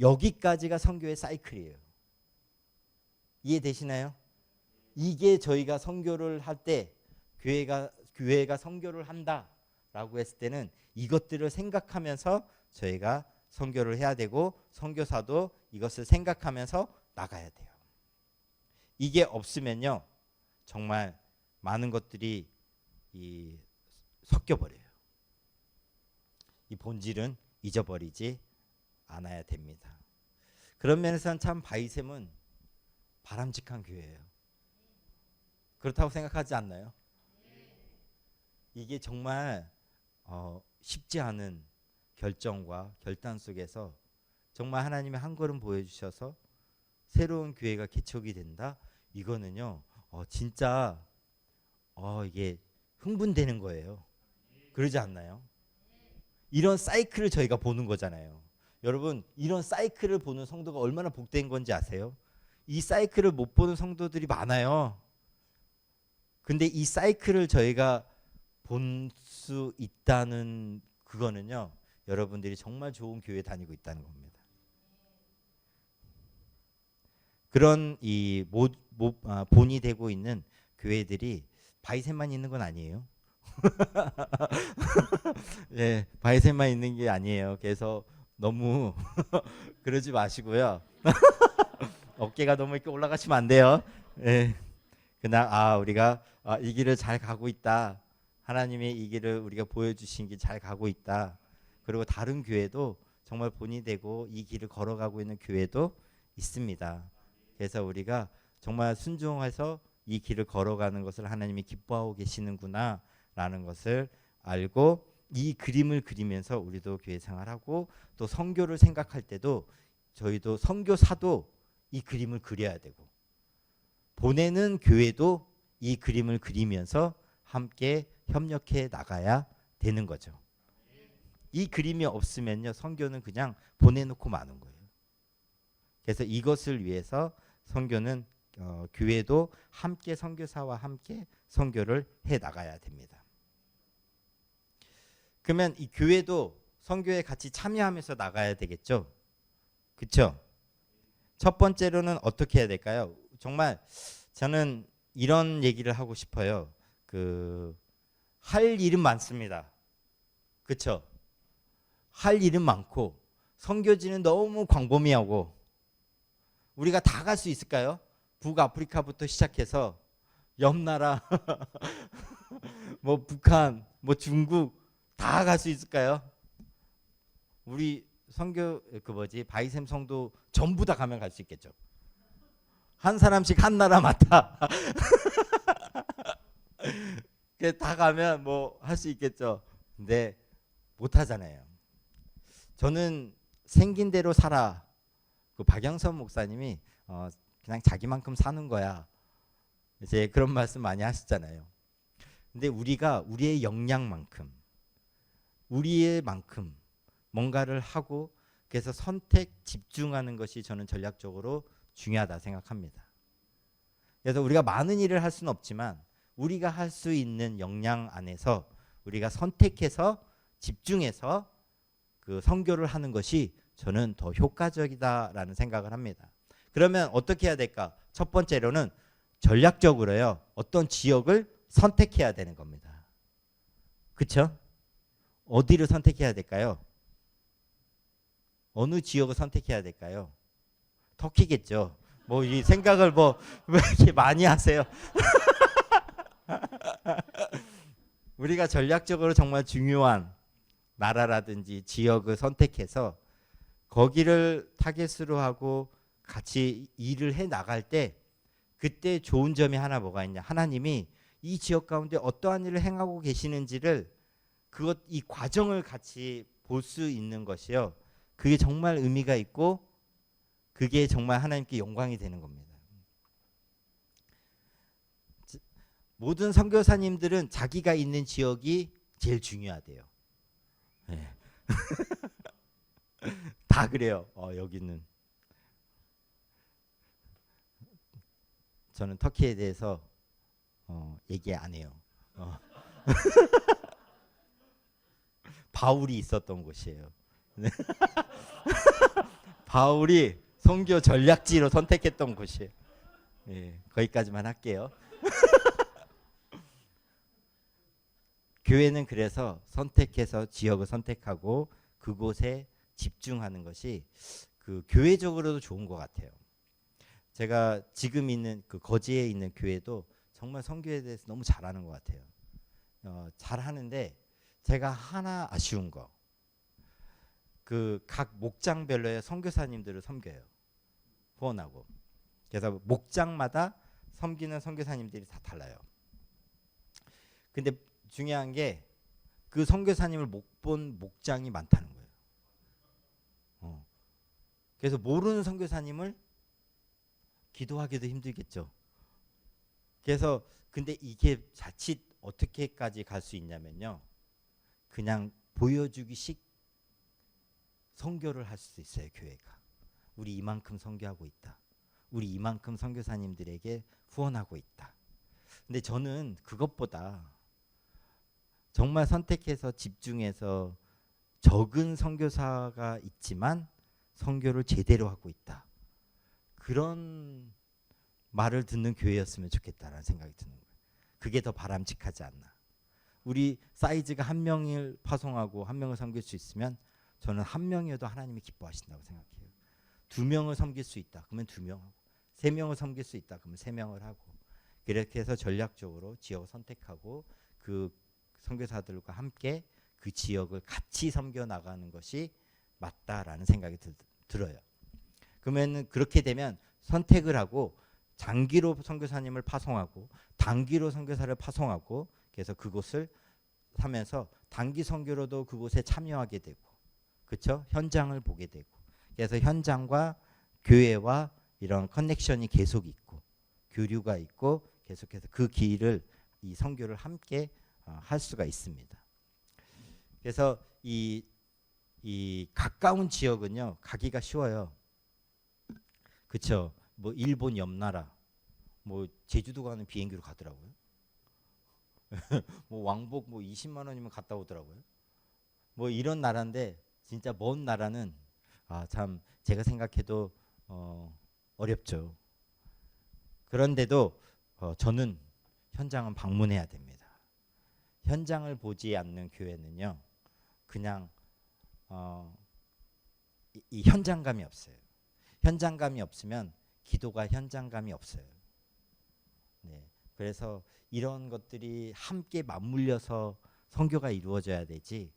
Speaker 1: 여기까지가 선교의 사이클이에요. 이해되시나요? 이게 저희가 선교를 할 때 교회가 선교를 한다라고 했을 때는 이것들을 생각하면서 저희가 선교를 해야 되고 선교사도 이것을 생각하면서 나가야 돼요. 이게 없으면요 정말 많은 것들이 섞여버려요. 이 본질은 잊어버리지 않아야 됩니다. 그런 면에서는 참 바이샘은 바람직한 교회예요. 그렇다고 생각하지 않나요? 이게 정말 쉽지 않은 결정과 결단 속에서 정말 하나님의 한 걸음 보여주셔서 새로운 교회가 개척이 된다. 이거는요 진짜 이게 흥분되는 거예요. 그러지 않나요? 이런 사이클을 저희가 보는 거잖아요. 여러분 이런 사이클을 보는 성도가 얼마나 복된 건지 아세요? 이 사이클을 못 보는 성도들이 많아요. 근데 이 사이클을 저희가 볼 수 있다는 그거는요 여러분들이 정말 좋은 교회 다니고 있다는 겁니다. 그런 본이 되고 있는 교회들이 바이샘만 있는 건 아니에요. 예, 바이샘만 있는 게 아니에요. 그래서 너무 그러지 마시고요. 어깨가 너무 이렇게 올라가시면 안 돼요. 예, 그냥 우리가 이 길을 잘 가고 있다. 하나님의 이 길을 우리가 보여주신 길 잘 가고 있다. 그리고 다른 교회도 정말 본이 되고 이 길을 걸어가고 있는 교회도 있습니다. 그래서 우리가 정말 순종해서 이 길을 걸어가는 것을 하나님이 기뻐하고 계시는구나 라는 것을 알고 이 그림을 그리면서 우리도 교회 생활하고 또 선교를 생각할 때도 저희도 선교사도 이 그림을 그려야 되고 보내는 교회도 이 그림을 그리면서 함께 협력해 나가야 되는 거죠. 이 그림이 없으면요 선교는 그냥 보내놓고 마는 거예요. 그래서 이것을 위해서 선교는 교회도 함께 선교사와 함께 선교를 해 나가야 됩니다. 그러면 이 교회도 선교에 같이 참여하면서 나가야 되겠죠. 그렇죠? 첫 번째로는 어떻게 해야 될까요? 정말 저는 이런 얘기를 하고 싶어요. 할 일은 많습니다. 그렇죠? 할 일은 많고 선교지는 너무 광범위하고 우리가 다 갈 수 있을까요? 북아프리카부터 시작해서 옆 나라 뭐 북한 뭐 중국 다 갈 수 있을까요? 우리 선교 바이샘 성도 전부 다 가면 갈 수 있겠죠. 한 사람씩 한 나라 맡아 다 가면 뭐 할 수 있겠죠. 근데 못 하잖아요. 저는 생긴 대로 살아. 박영선 목사님이 그냥 자기만큼 사는 거야. 이제 그런 말씀 많이 하시잖아요. 근데 우리가 우리의 역량만큼 우리의 만큼 뭔가를 하고 그래서 선택 집중하는 것이 저는 전략적으로 중요하다 생각합니다. 그래서 우리가 많은 일을 할 수는 없지만 우리가 할 수 있는 역량 안에서 우리가 선택해서 집중해서 선교를 하는 것이 저는 더 효과적이다라는 생각을 합니다. 그러면 어떻게 해야 될까? 첫 번째로는 전략적으로요. 어떤 지역을 선택해야 되는 겁니다. 그렇죠? 어디를 선택해야 될까요? 어느 지역을 선택해야 될까요? 터키겠죠. 뭐 이 생각을 왜 이렇게 많이 하세요? 우리가 전략적으로 정말 중요한 나라라든지 지역을 선택해서 거기를 타겟으로 하고 같이 일을 해 나갈 때 그때 좋은 점이 하나 뭐가 있냐? 하나님이 이 지역 가운데 어떠한 일을 행하고 계시는지를 이 과정을 같이 볼 수 있는 것이요. 그게 정말 의미가 있고 그게 정말 하나님께 영광이 되는 겁니다. 모든 선교사님들은 자기가 있는 지역이 제일 중요하대요. 네. 다 그래요. 여기는 저는 터키에 대해서 얘기 안 해요. 바울이 있었던 곳이에요. 네. 바울이 선교 전략지로 선택했던 곳이에요. 예, 거기까지만 할게요. 교회는 그래서 선택해서 지역을 선택하고 그곳에 집중하는 것이 그 교회적으로도 좋은 것 같아요. 제가 지금 있는 그 거제에 있는 교회도 정말 선교에 대해서 너무 잘하는 것 같아요. 잘하는데 제가 하나 아쉬운 거, 그 각 목장별로의 선교사님들을 섬겨요. 후원하고. 그래서 목장마다 섬기는 선교사님들이 다 달라요. 근데 중요한 게 그 선교사님을 못 본 목장이 많다는 거예요. 그래서 모르는 선교사님을 기도하기도 힘들겠죠. 그래서 근데 이게 자칫 어떻게까지 갈 수 있냐면요. 그냥 보여주기식 선교를 할 수 있어요. 교회가. 우리 이만큼 선교하고 있다. 우리 이만큼 선교사님들에게 후원하고 있다. 근데 저는 그것보다 정말 선택해서 집중해서 적은 선교사가 있지만 선교를 제대로 하고 있다. 그런 말을 듣는 교회였으면 좋겠다라는 생각이 드는 거예요. 그게 더 바람직하지 않나. 우리 사이즈가 한 명을 파송하고 한 명을 섬길 수 있으면 저는 한 명이어도 하나님이 기뻐하신다고 생각해요. 두 명을 섬길 수 있다. 그러면 두 명 하고, 세 명을 섬길 수 있다. 그러면 세 명을 하고, 그렇게 해서 전략적으로 지역을 선택하고 그 선교사들과 함께 그 지역을 같이 섬겨 나가는 것이 맞다라는 생각이 들어요. 그러면 그렇게 되면 선택을 하고 장기로 선교사님을 파송하고 단기로 선교사를 파송하고 그래서 그곳을 하면서 단기 선교로도 그곳에 참여하게 되고, 그렇죠? 현장을 보게 되고, 그래서 현장과 교회와 이런 커넥션이 계속 있고 교류가 있고 계속해서 그 길을 이 선교를 함께 할 수가 있습니다. 그래서 이 가까운 지역은요 가기가 쉬워요. 그렇죠? 뭐 일본 옆 나라, 뭐 제주도 가는 비행기로 가더라고요. 뭐 왕복 뭐 20만 원이면 갔다 오더라고요. 뭐 이런 나라인데 진짜 먼 나라는 참 제가 생각해도 어렵죠. 그런데도 저는 현장은 방문해야 됩니다. 현장을 보지 않는 교회는요 그냥 이 현장감이 없어요. 현장감이 없으면 기도가 현장감이 없어요. 네, 그래서 이런 것들이 함께 맞물려서 선교가 이루어져야 되지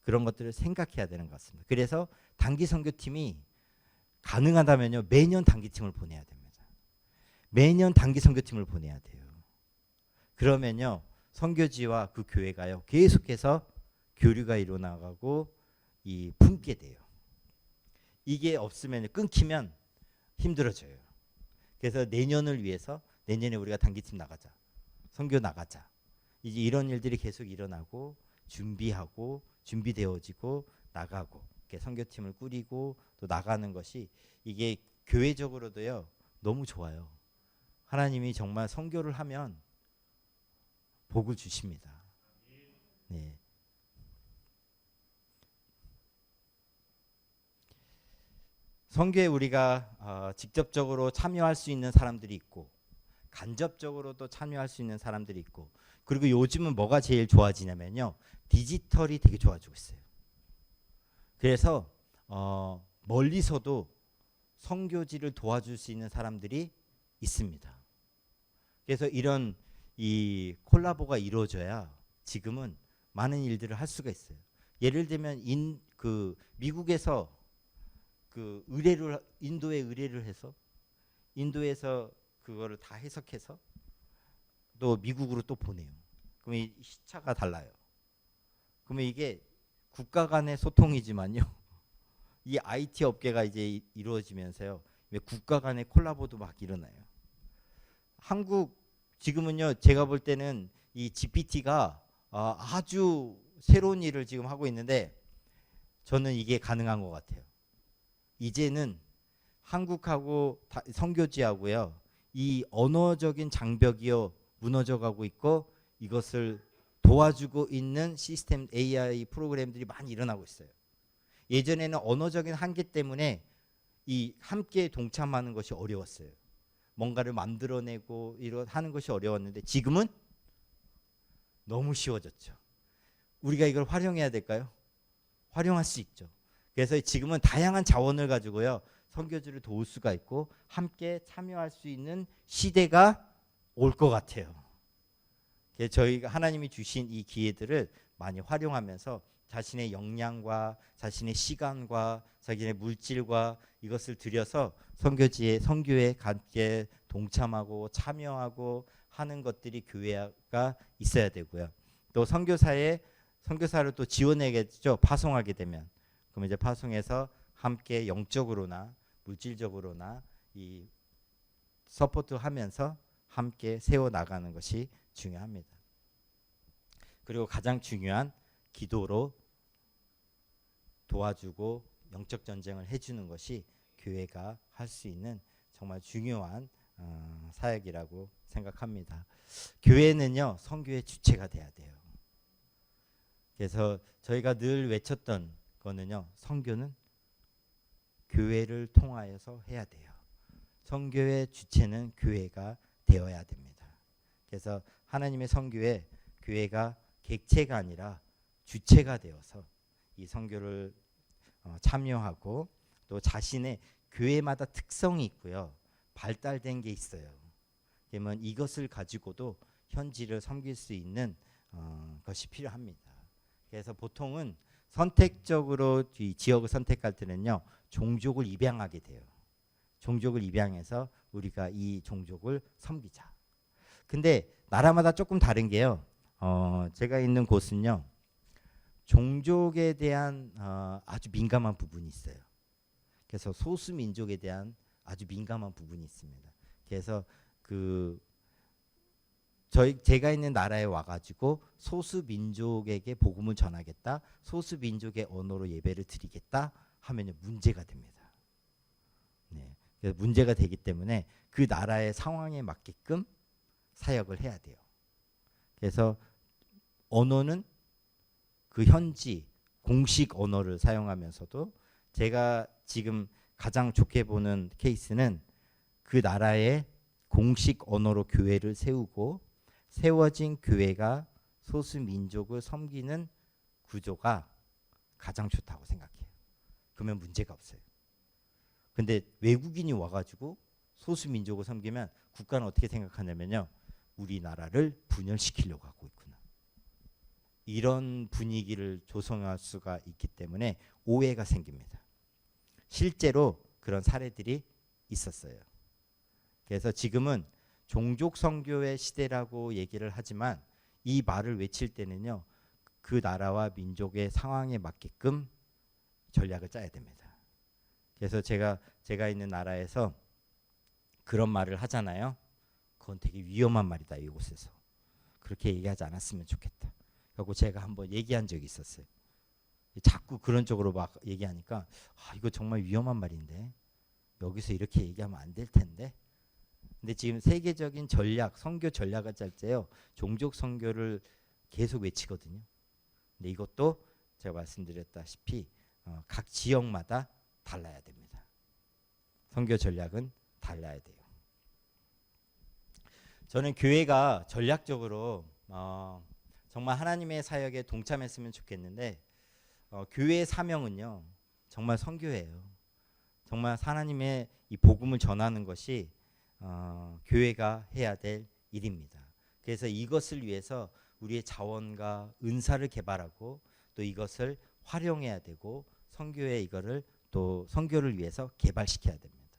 Speaker 1: 그런 것들을 생각해야 되는 것 같습니다. 그래서 단기 선교팀이 가능하다면요 매년 단기팀을 보내야 됩니다. 매년 단기 선교팀을 보내야 돼요. 그러면요 선교지와 그 교회가요 계속해서 교류가 일어나가고 이 품게 돼요. 이게 없으면 끊기면 힘들어져요. 그래서 내년을 위해서 내년에 우리가 단기팀 나가자, 선교 나가자, 이제 이런 일들이 계속 일어나고 준비하고 준비되어지고 나가고 선교팀을 꾸리고 또 나가는 것이 이게 교회적으로도요 너무 좋아요. 하나님이 정말 선교를 하면 복을 주십니다. 네. 선교에 우리가 직접적으로 참여할 수 있는 사람들이 있고 간접적으로도 참여할 수 있는 사람들이 있고, 그리고 요즘은 뭐가 제일 좋아지냐면요 디지털이 되게 좋아지고 있어요. 그래서 멀리서도 선교지를 도와줄 수 있는 사람들이 있습니다. 그래서 이런 이 콜라보가 이루어져야 지금은 많은 일들을 할 수가 있어요. 예를 들면 미국에서 그 인도에 의뢰를 해서 인도에서 그거를 다 해석해서 또 미국으로 또 보내요. 그러면 이 시차가 달라요. 그러면 이게 국가 간의 소통이지만요. 이 IT 업계가 이제 이루어지면서요. 국가 간의 콜라보도 막 일어나요. 한국 지금은요. 제가 볼 때는 이 GPT가 아주 새로운 일을 지금 하고 있는데 저는 이게 가능한 것 같아요. 이제는 한국하고 선교지하고요. 이 언어적인 장벽이요 무너져가고 있고 이것을 도와주고 있는 시스템 AI 프로그램들이 많이 일어나고 있어요. 예전에는 언어적인 한계 때문에 이 함께 동참하는 것이 어려웠어요. 뭔가를 만들어내고 하는 것이 어려웠는데 지금은 너무 쉬워졌죠. 우리가 이걸 활용해야 될까요? 활용할 수 있죠. 그래서 지금은 다양한 자원을 가지고요, 선교지를 도울 수가 있고 함께 참여할 수 있는 시대가 올 것 같아요. 그래서 저희가 하나님이 주신 이 기회들을 많이 활용하면서 자신의 역량과 자신의 시간과 자신의 물질과 이것을 들여서 선교에 함께 동참하고 참여하고 하는 것들이 교회가 있어야 되고요. 또 선교사를 또 지원해야겠죠. 파송하게 되면. 그럼 이제 파송해서 함께 영적으로나 물질적으로나 이 서포트하면서 함께 세워 나가는 것이 중요합니다. 그리고 가장 중요한 기도로 도와주고 영적 전쟁을 해주는 것이 교회가 할 수 있는 정말 중요한 사역이라고 생각합니다. 교회는요, 선교의 주체가 돼야 돼요. 그래서 저희가 늘 외쳤던 거는요, 선교는 교회를 통하여서 해야 돼요. 선교의 주체는 교회가 되어야 됩니다. 그래서 하나님의 선교에 교회가 객체가 아니라 주체가 되어서 이 선교를 참여하고 또 자신의 교회마다 특성이 있고요, 발달된 게 있어요. 그러면 이것을 가지고도 현지를 섬길 수 있는 것이 필요합니다. 그래서 보통은 선택적으로 이 지역을 선택할 때는요, 종족을 입양하게 돼요. 종족을 입양해서 우리가 이 종족을 섬기자. 근데 나라마다 조금 다른 게요, 제가 있는 곳은요, 종족에 대한 아주 민감한 부분이 있어요. 그래서 소수 민족에 대한 아주 민감한 부분이 있습니다. 그래서 제가 있는 나라에 와가지고 소수 민족에게 복음을 전하겠다, 소수 민족의 언어로 예배를 드리겠다 하면 문제가 됩니다. 네, 그래서 문제가 되기 때문에 그 나라의 상황에 맞게끔 사역을 해야 돼요. 그래서 언어는 그 현지 공식 언어를 사용하면서도, 제가 지금 가장 좋게 보는 케이스는 그 나라의 공식 언어로 교회를 세우고 세워진 교회가 소수 민족을 섬기는 구조가 가장 좋다고 생각해요. 그러면 문제가 없어요. 근데 외국인이 와가지고 소수 민족을 섬기면 국가는 어떻게 생각하냐면요, 우리나라를 분열시키려고 하고 있구나, 이런 분위기를 조성할 수가 있기 때문에 오해가 생깁니다. 실제로 그런 사례들이 있었어요. 그래서 지금은 종족 선교의 시대라고 얘기를 하지만 이 말을 외칠 때는요, 그 나라와 민족의 상황에 맞게끔 전략을 짜야 됩니다. 그래서 제가 있는 나라에서 그런 말을 하잖아요. 그건 되게 위험한 말이다, 이곳에서. 그렇게 얘기하지 않았으면 좋겠다. 그리고 제가 한번 얘기한 적이 있었어요. 자꾸 그런 쪽으로 막 얘기하니까 이거 정말 위험한 말인데 여기서 이렇게 얘기하면 안 될 텐데. 근데 지금 세계적인 선교 전략을 짤 때요, 종족 선교를 계속 외치거든요. 근데 이것도 제가 말씀드렸다시피 각 지역마다 달라야 됩니다. 선교 전략은 달라야 돼요. 저는 교회가 전략적으로 정말 하나님의 사역에 동참했으면 좋겠는데, 교회의 사명은요, 정말 선교예요. 정말 하나님의 이 복음을 전하는 것이 교회가 해야 될 일입니다. 그래서 이것을 위해서 우리의 자원과 은사를 개발하고 또 이것을 활용해야 되고, 선교에 이거를 또 선교를 위해서 개발시켜야 됩니다.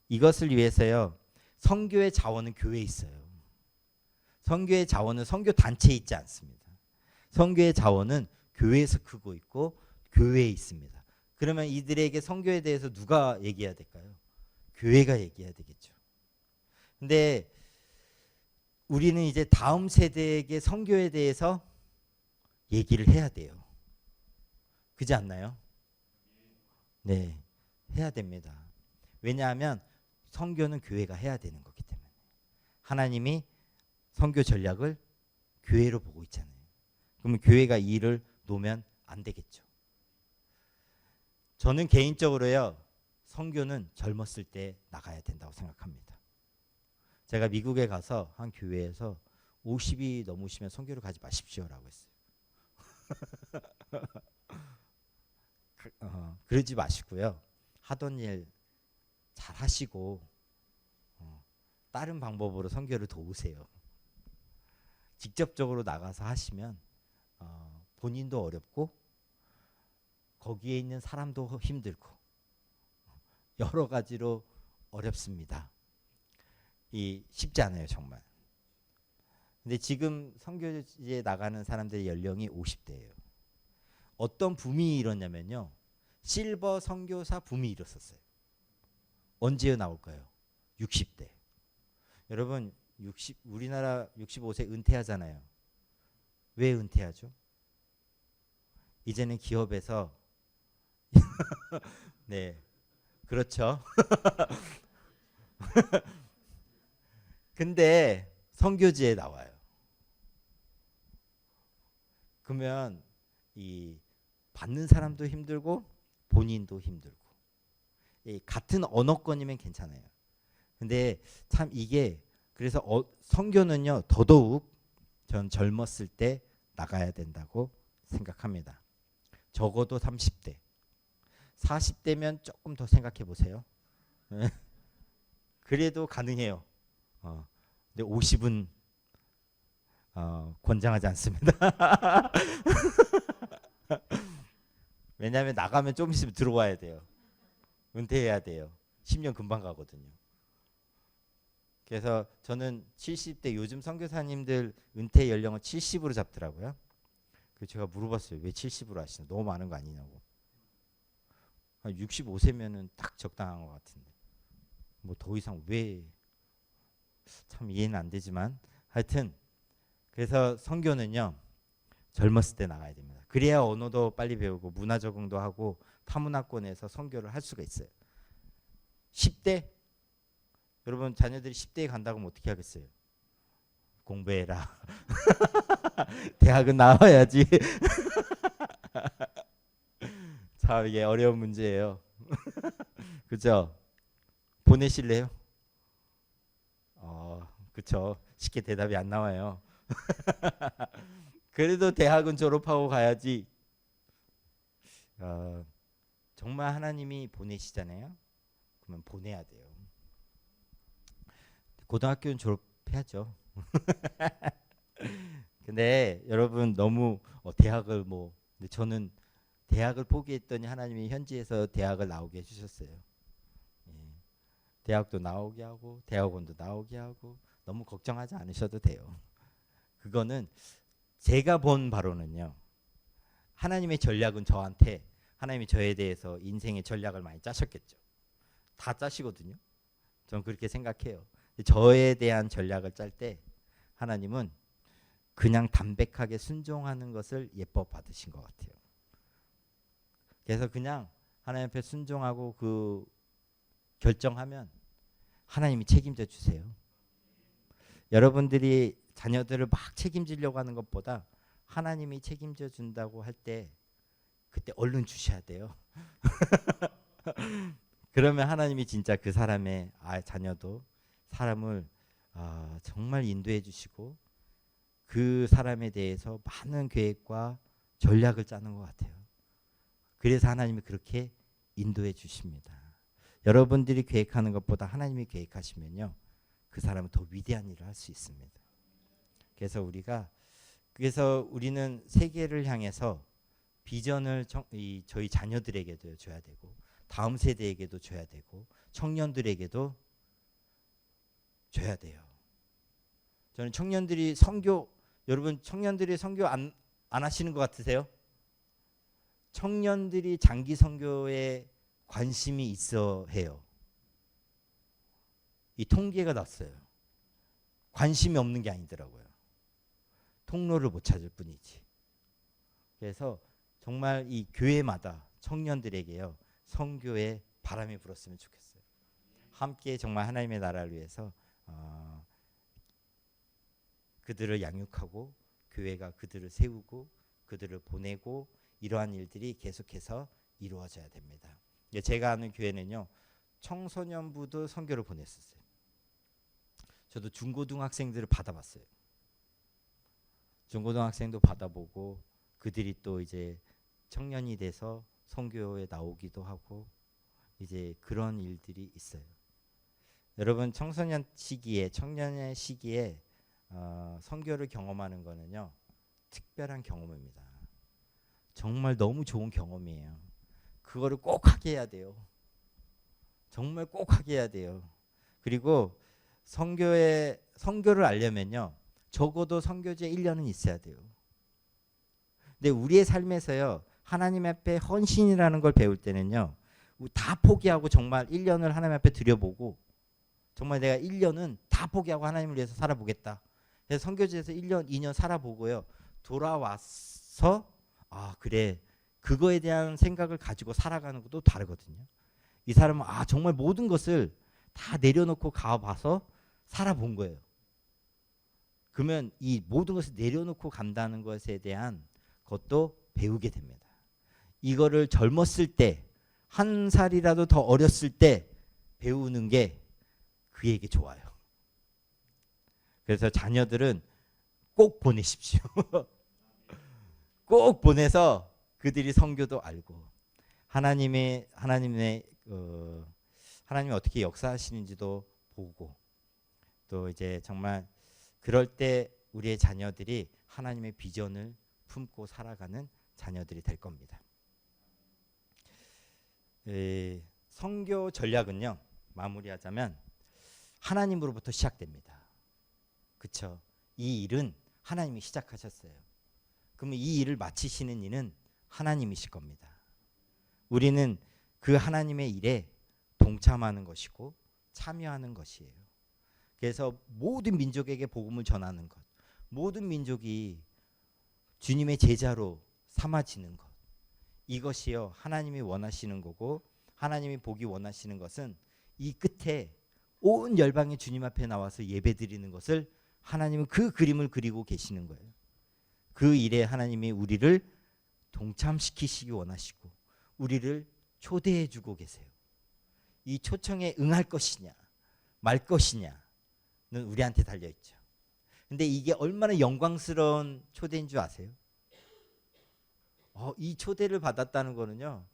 Speaker 1: 이것을 위해서요, 선교의 자원은 교회에 있어요. 선교의 자원은 선교 단체에 있지 않습니다. 선교의 자원은 교회에서 크고 있고 교회에 있습니다. 그러면 이들에게 선교에 대해서 누가 얘기해야 될까요? 교회가 얘기해야 되겠죠. 근데 우리는 이제 다음 세대에게 선교에 대해서 얘기를 해야 돼요. 그렇지 않나요? 네, 해야 됩니다. 왜냐하면 선교는 교회가 해야 되는 거기 때문에. 하나님이 선교 전략을 교회로 보고 있잖아요. 그러면 교회가 이 일을 놓으면 안 되겠죠. 저는 개인적으로요, 선교는 젊었을 때 나가야 된다고 생각합니다. 제가 미국에 가서 한 교회에서 50이 넘으시면 선교를 가지 마십시오라고 했어요. 그러지 마시고요. 하던 일 잘 하시고 다른 방법으로 선교를 도우세요. 직접적으로 나가서 하시면 본인도 어렵고 거기에 있는 사람도 힘들고 여러 가지로 어렵습니다. 쉽지 않아요, 정말. 근데 지금 선교지에 나가는 사람들의 연령이 50대예요. 어떤 붐이 일었냐면요, 실버 선교사 붐이 일었었어요. 언제 나올까요? 60대. 여러분, 우리나라 65세 은퇴하잖아요. 왜 은퇴하죠? 이제는 기업에서 네, 그렇죠. 근데 선교지에 나와요. 그러면 이 받는 사람도 힘들고 본인도 힘들고, 같은 언어권이면 괜찮아요. 근데 참 이게 그래서 선교는요, 더더욱 전 젊었을 때 나가야 된다고 생각합니다. 적어도 30대. 40대면 조금 더 생각해 보세요. 그래도 가능해요. 근데 50은 권장하지 않습니다. 왜냐하면 나가면 좀 있으면 들어와야 돼요. 은퇴해야 돼요. 10년 금방 가거든요. 그래서 저는 70대, 요즘 선교사님들 은퇴 연령을 70으로 잡더라고요. 그래서 제가 물어봤어요. 왜 70으로 하시나? 너무 많은 거 아니냐고. 65세면은 딱 적당한 것 같은데. 뭐 더 이상 왜? 참 이해는 안 되지만 하여튼 그래서 선교는요, 젊었을 때 나가야 됩니다. 그래야 언어도 빨리 배우고 문화 적응도 하고 타문화권에서 선교를 할 수가 있어요. 10대? 여러분 자녀들이 10대에 간다고 하면 어떻게 하겠어요? 공부해라. 대학은 나와야지. 참 이게 어려운 문제예요. 그죠? 보내실래요? 그쵸. 쉽게 대답이 안 나와요. 그래도 대학은 졸업하고 가야지. 정말 하나님이 보내시잖아요. 그러면 보내야 돼요. 고등학교는 졸업해야죠. 근데 여러분 너무 대학을 근데 저는 대학을 포기했더니 하나님이 현지에서 대학을 나오게 해주셨어요. 예. 대학도 나오게 하고 대학원도 나오게 하고 너무 걱정하지 않으셔도 돼요. 그거는 제가 본 바로는요, 하나님의 전략은 저한테, 하나님이 저에 대해서 인생의 전략을 많이 짜셨겠죠. 다 짜시거든요. 저는 그렇게 생각해요. 저에 대한 전략을 짤 때 하나님은 그냥 담백하게 순종하는 것을 예뻐 받으신 것 같아요. 그래서 그냥 하나님 앞에 순종하고 그 결정하면 하나님이 책임져 주세요. 여러분들이 자녀들을 막 책임지려고 하는 것보다 하나님이 책임져 준다고 할 때 그때 얼른 주셔야 돼요. 그러면 하나님이 진짜 그 사람의 자녀도 사람을 정말 인도해 주시고 그 사람에 대해서 많은 계획과 전략을 짜는 것 같아요. 그래서 하나님이 그렇게 인도해 주십니다. 여러분들이 계획하는 것보다 하나님이 계획하시면요, 그 사람은 더 위대한 일을 할 수 있습니다. 그래서 우리는 세계를 향해서 비전을 저희 자녀들에게도 줘야 되고 다음 세대에게도 줘야 되고 청년들에게도 줘야 돼요. 저는 청년들이 여러분 청년들이 선교 안 하시는 것 같으세요? 청년들이 장기 선교에 관심이 있어 해요. 이 통계가 났어요. 관심이 없는 게 아니더라고요. 통로를 못 찾을 뿐이지. 그래서 정말 이 교회마다 청년들에게요, 선교의 바람이 불었으면 좋겠어요. 함께 정말 하나님의 나라를 위해서 그들을 양육하고 교회가 그들을 세우고 그들을 보내고 이러한 일들이 계속해서 이루어져야 됩니다. 제가 아는 교회는요, 청소년부도 선교를 보냈었어요. 저도 중고등학생들을 받아봤어요. 중고등학생도 받아보고 그들이 또 이제 청년이 돼서 선교에 나오기도 하고 이제 그런 일들이 있어요. 여러분, 청소년 시기에, 청년의 시기에 선교를 경험하는 거는요, 특별한 경험입니다. 정말 너무 좋은 경험이에요. 그거를 꼭 하게 해야 돼요. 정말 꼭 하게 해야 돼요. 그리고 선교를 알려면요, 적어도 선교지에 1년은 있어야 돼요. 근데 우리의 삶에서요, 하나님 앞에 헌신이라는 걸 배울 때는요, 다 포기하고 정말 1년을 하나님 앞에 드려보고 정말 내가 1년은 다 포기하고 하나님을 위해서 살아보겠다. 그래서 선교지에서 1년, 2년 살아보고요, 돌아와서 그래, 그거에 대한 생각을 가지고 살아가는 것도 다르거든요. 이 사람은 정말 모든 것을 다 내려놓고 가봐서 살아본 거예요. 그러면 이 모든 것을 내려놓고 간다는 것에 대한 것도 배우게 됩니다. 이거를 젊었을 때, 한 살이라도 더 어렸을 때 배우는 게 그에게 좋아요. 그래서 자녀들은 꼭 보내십시오. 꼭 보내서 그들이 선교도 알고 하나님이 어떻게 역사하시는지도 보고, 또 이제 정말 그럴 때 우리의 자녀들이 하나님의 비전을 품고 살아가는 자녀들이 될 겁니다. 선교 전략은요, 마무리하자면 하나님으로부터 시작됩니다. 그렇죠? 이 일은 하나님이 시작하셨어요. 그러면 이 일을 마치시는 이는 하나님이실 겁니다. 우리는 그 하나님의 일에 동참하는 것이고 참여하는 것이에요. 그래서 모든 민족에게 복음을 전하는 것, 모든 민족이 주님의 제자로 삼아지는 것, 이것이요 하나님이 원하시는 거고, 하나님이 보기 원하시는 것은 이 끝에 온 열방이 주님 앞에 나와서 예배드리는 것을 하나님은 그 그림을 그리고 계시는 거예요. 그 일에 하나님이 우리를 동참시키시기 원하시고 우리를 초대해 주고 계세요. 이 초청에 응할 것이냐 말 것이냐는 우리한테 달려있죠. 근데 이게 얼마나 영광스러운 초대인 줄 아세요? 이 초대를 받았다는 거는요,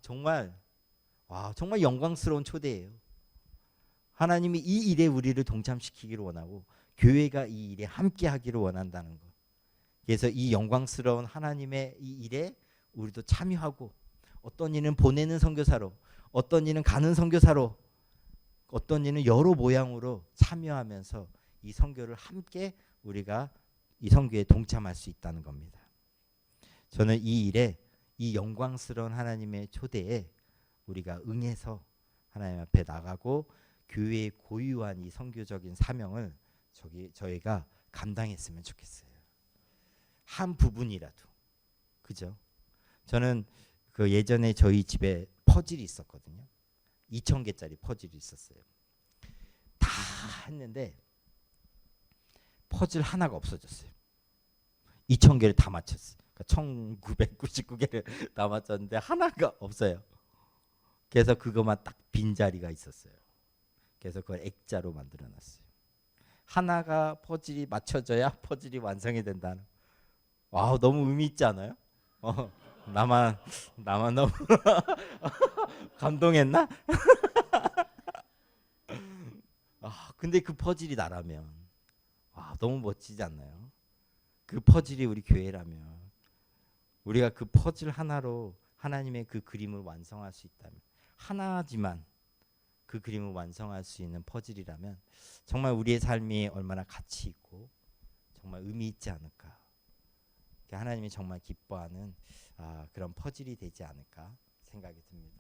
Speaker 1: 정말 영광스러운 초대예요. 하나님이 이 일에 우리를 동참시키기를 원하고 교회가 이 일에 함께 하기를 원한다는 것. 그래서 이 영광스러운 하나님의 이 일에 우리도 참여하고, 어떤 이는 보내는 선교사로, 어떤 이는 가는 선교사로, 어떤 이는 여러 모양으로 참여하면서 이 선교를 함께 우리가 이 선교에 동참할 수 있다는 겁니다. 저는 이 일에, 이 영광스러운 하나님의 초대에 우리가 응해서 하나님 앞에 나가고 교회의 고유한 이 선교적인 사명을 저희가 감당했으면 좋겠어요. 한 부분이라도. 그죠? 저는 그 예전에 저희 집에 퍼즐이 있었거든요. 2,000개짜리 퍼즐이 있었어요. 다 했는데 퍼즐 하나가 없어졌어요. 2,000개를 다 맞췄어요. 그러니까 1999개를 다 맞췄는데 하나가 없어요. 그래서 그것만 딱 빈자리가 있었어요. 그래서 그걸 액자로 만들어놨어요. 하나가 퍼즐이 맞춰져야 퍼즐이 완성이 된다는. 와, 너무 의미 있지 않아요? 나만 너무 감동했나? 근데 그 퍼즐이 나라면 너무 멋지지 않나요? 그 퍼즐이 우리 교회라면, 우리가 그 퍼즐 하나로 하나님의 그 그림을 완성할 수 있다면, 하나지만 그 그림을 완성할 수 있는 퍼즐이라면 정말 우리의 삶이 얼마나 가치 있고 정말 의미 있지 않을까. 하나님이 정말 기뻐하는 그런 퍼즐이 되지 않을까 생각이 듭니다.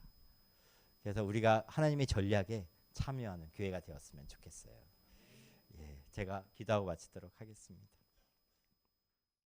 Speaker 1: 그래서 우리가 하나님의 전략에 참여하는 교회가 되었으면 좋겠어요. 제가 기도하고 마치도록 하겠습니다.